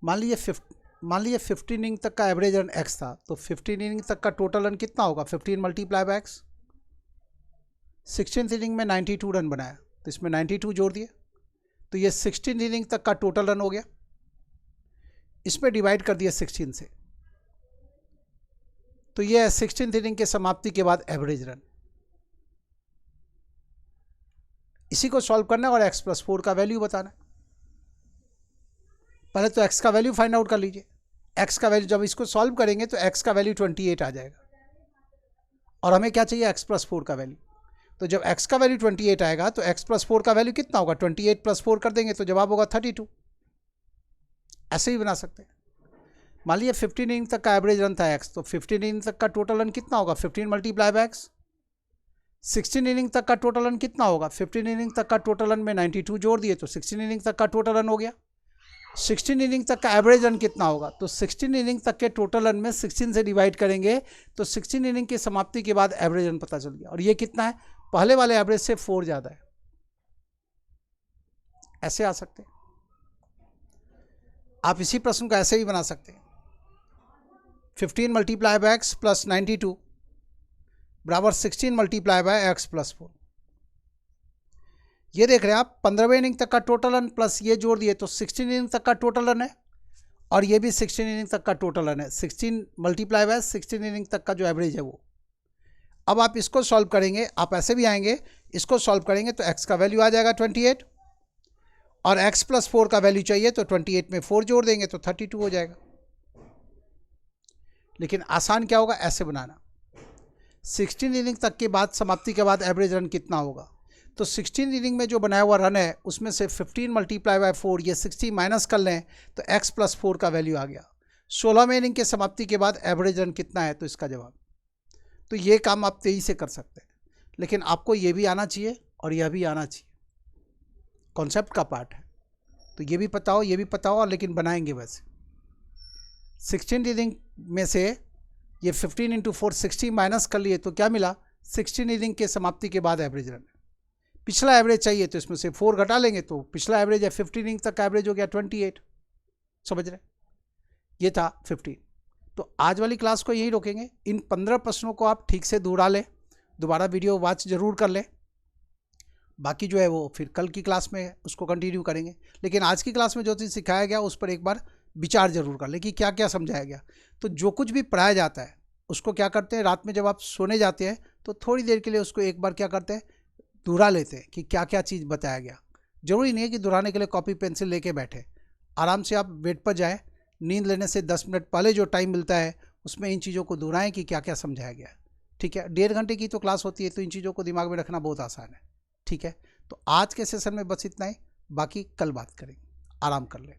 मान लीजिए 15 इनिंग तक का एवरेज रन x था, तो 15 इनिंग तक का टोटल रन कितना होगा, 15 multiply by x। 16th inning में 92 रन बनाया, तो इसमें 92 जोड़ दिए, तो ये 16 इनिंग तक का टोटल रन हो गया। इसमें डिवाइड कर दिया 16 से, तो ये है 16th इनिंग के समाप्ति के बाद एवरेज रन। इसी को सॉल्व करना है और x+4 का वैल्यू बताना है। पहले तो x का वैल्यू फाइंड आउट कर लीजिए। x का वैल्यू जब इसको सॉल्व करेंगे तो x का वैल्यू 28 आ जाएगा, और हमें क्या चाहिए, x+4 का वैल्यू। तो जब x का वैल्यू 28 आएगा तो x+4 का वैल्यू कितना होगा, 28 + 4 कर देंगे तो जवाब होगा 32। ऐसे ही बना सकते हैं। मान लीजिए 15 इनिंग तक का एवरेज रन था x, तो 15 इनिंग तक का टोटल रन कितना होगा, 15 मल्टीप्लाई बाय x। 16 इनिंग तक का टोटल रन कितना होगा, 15 इनिंग तक का टोटल रन में 92 जोड़ दिए, तो 16 इनिंग तक का टोटल रन हो गया। 16 इनिंग तक का एवरेज रन कितना होगा, तो 16 इनिंग तक के टोटल रन में 16 से डिवाइड करेंगे, तो 16 इनिंग की समाप्ति के बाद एवरेज रन पता चल गया, और ये कितना है, पहले वाले एवरेज से 4 ज़्यादा है। ऐसे आ सकते हैं आप, इसी प्रश्न को ऐसे ही बना सकते हैं। 15 मल्टीप्लाई बाय x प्लस 92 बराबर 16 मल्टीप्लाई बाय x+4। ये देख रहे हैं आप, 15वें इनिंग तक का टोटल रन प्लस ये जोड़ दिए तो 16 इनिंग तक का टोटल रन है, और ये भी 16 इनिंग तक का टोटल रन है। 16 मल्टीप्लाई बाय 16 इनिंग तक का जो एवरेज है वो। अब आप इसको सॉल्व करेंगे, आप ऐसे भी आएंगे, इसको सॉल्व करेंगे तो x का वैल्यू आ जाएगा 28, और x+4 का वैल्यू चाहिए तो 28 में 4 जोड़ देंगे तो 32 हो जाएगा। लेकिन आसान क्या होगा, ऐसे बनाना। 16 इनिंग तक के बाद समाप्ति के बाद एवरेज रन कितना होगा, तो 16 इनिंग में जो बनाया हुआ रन है उसमें से 15 मल्टीप्लाई बाय 4, ये 60 माइनस कर लें तो x+4 का वैल्यू आ गया। 16वें इनिंग के समाप्ति के बाद एवरेज रन कितना है, तो इसका जवाब। तो ये काम आप तेजी से कर सकते हैं, लेकिन आपको ये भी आना चाहिए और यह भी आना चाहिए, कॉन्सेप्ट का पार्ट है। तो ये भी पता हो, ये भी पता हो, लेकिन बनाएंगे वैसे। 16 इनिंग में से ये 15 इंटू 4 60 माइनस कर लिए तो क्या मिला, 16 इनिंग के समाप्ति के बाद एवरेज रन। पिछला एवरेज चाहिए तो इसमें से 4 घटा लेंगे, तो पिछला एवरेज है 15 इनिंग तक का एवरेज हो गया 28। समझ रहे, ये था 15। तो आज वाली क्लास को यही रोकेंगे। इन 15 प्रश्नों को आप ठीक से दोहरा लें, दोबारा वीडियो वॉच जरूर कर लें। बाकी जो है वो फिर कल की क्लास में उसको कंटिन्यू करेंगे, लेकिन आज की क्लास में जो चीज़ सिखाया गया उस पर एक बार विचार जरूर कर लें कि क्या क्या समझाया गया। तो जो कुछ भी पढ़ाया जाता है उसको क्या करते हैं, रात में जब आप सोने जाते हैं तो थोड़ी देर के लिए उसको एक बार क्या करते हैं, दोहरा लेते हैं कि क्या क्या चीज़ बताया गया। ज़रूरी नहीं है कि दोहराने के लिए कॉपी पेंसिल लेके बैठे, आराम से आप बेड पर जाएँ, नींद लेने से 10 मिनट पहले जो टाइम मिलता है उसमें इन चीज़ों को दोहराएं कि क्या क्या समझाया गया है। ठीक है, 1.5 घंटे की तो क्लास होती है, तो इन चीज़ों को दिमाग में रखना बहुत आसान है। ठीक है, तो आज के सेशन में बस इतना ही, बाकी कल बात करेंगे। आराम कर लें।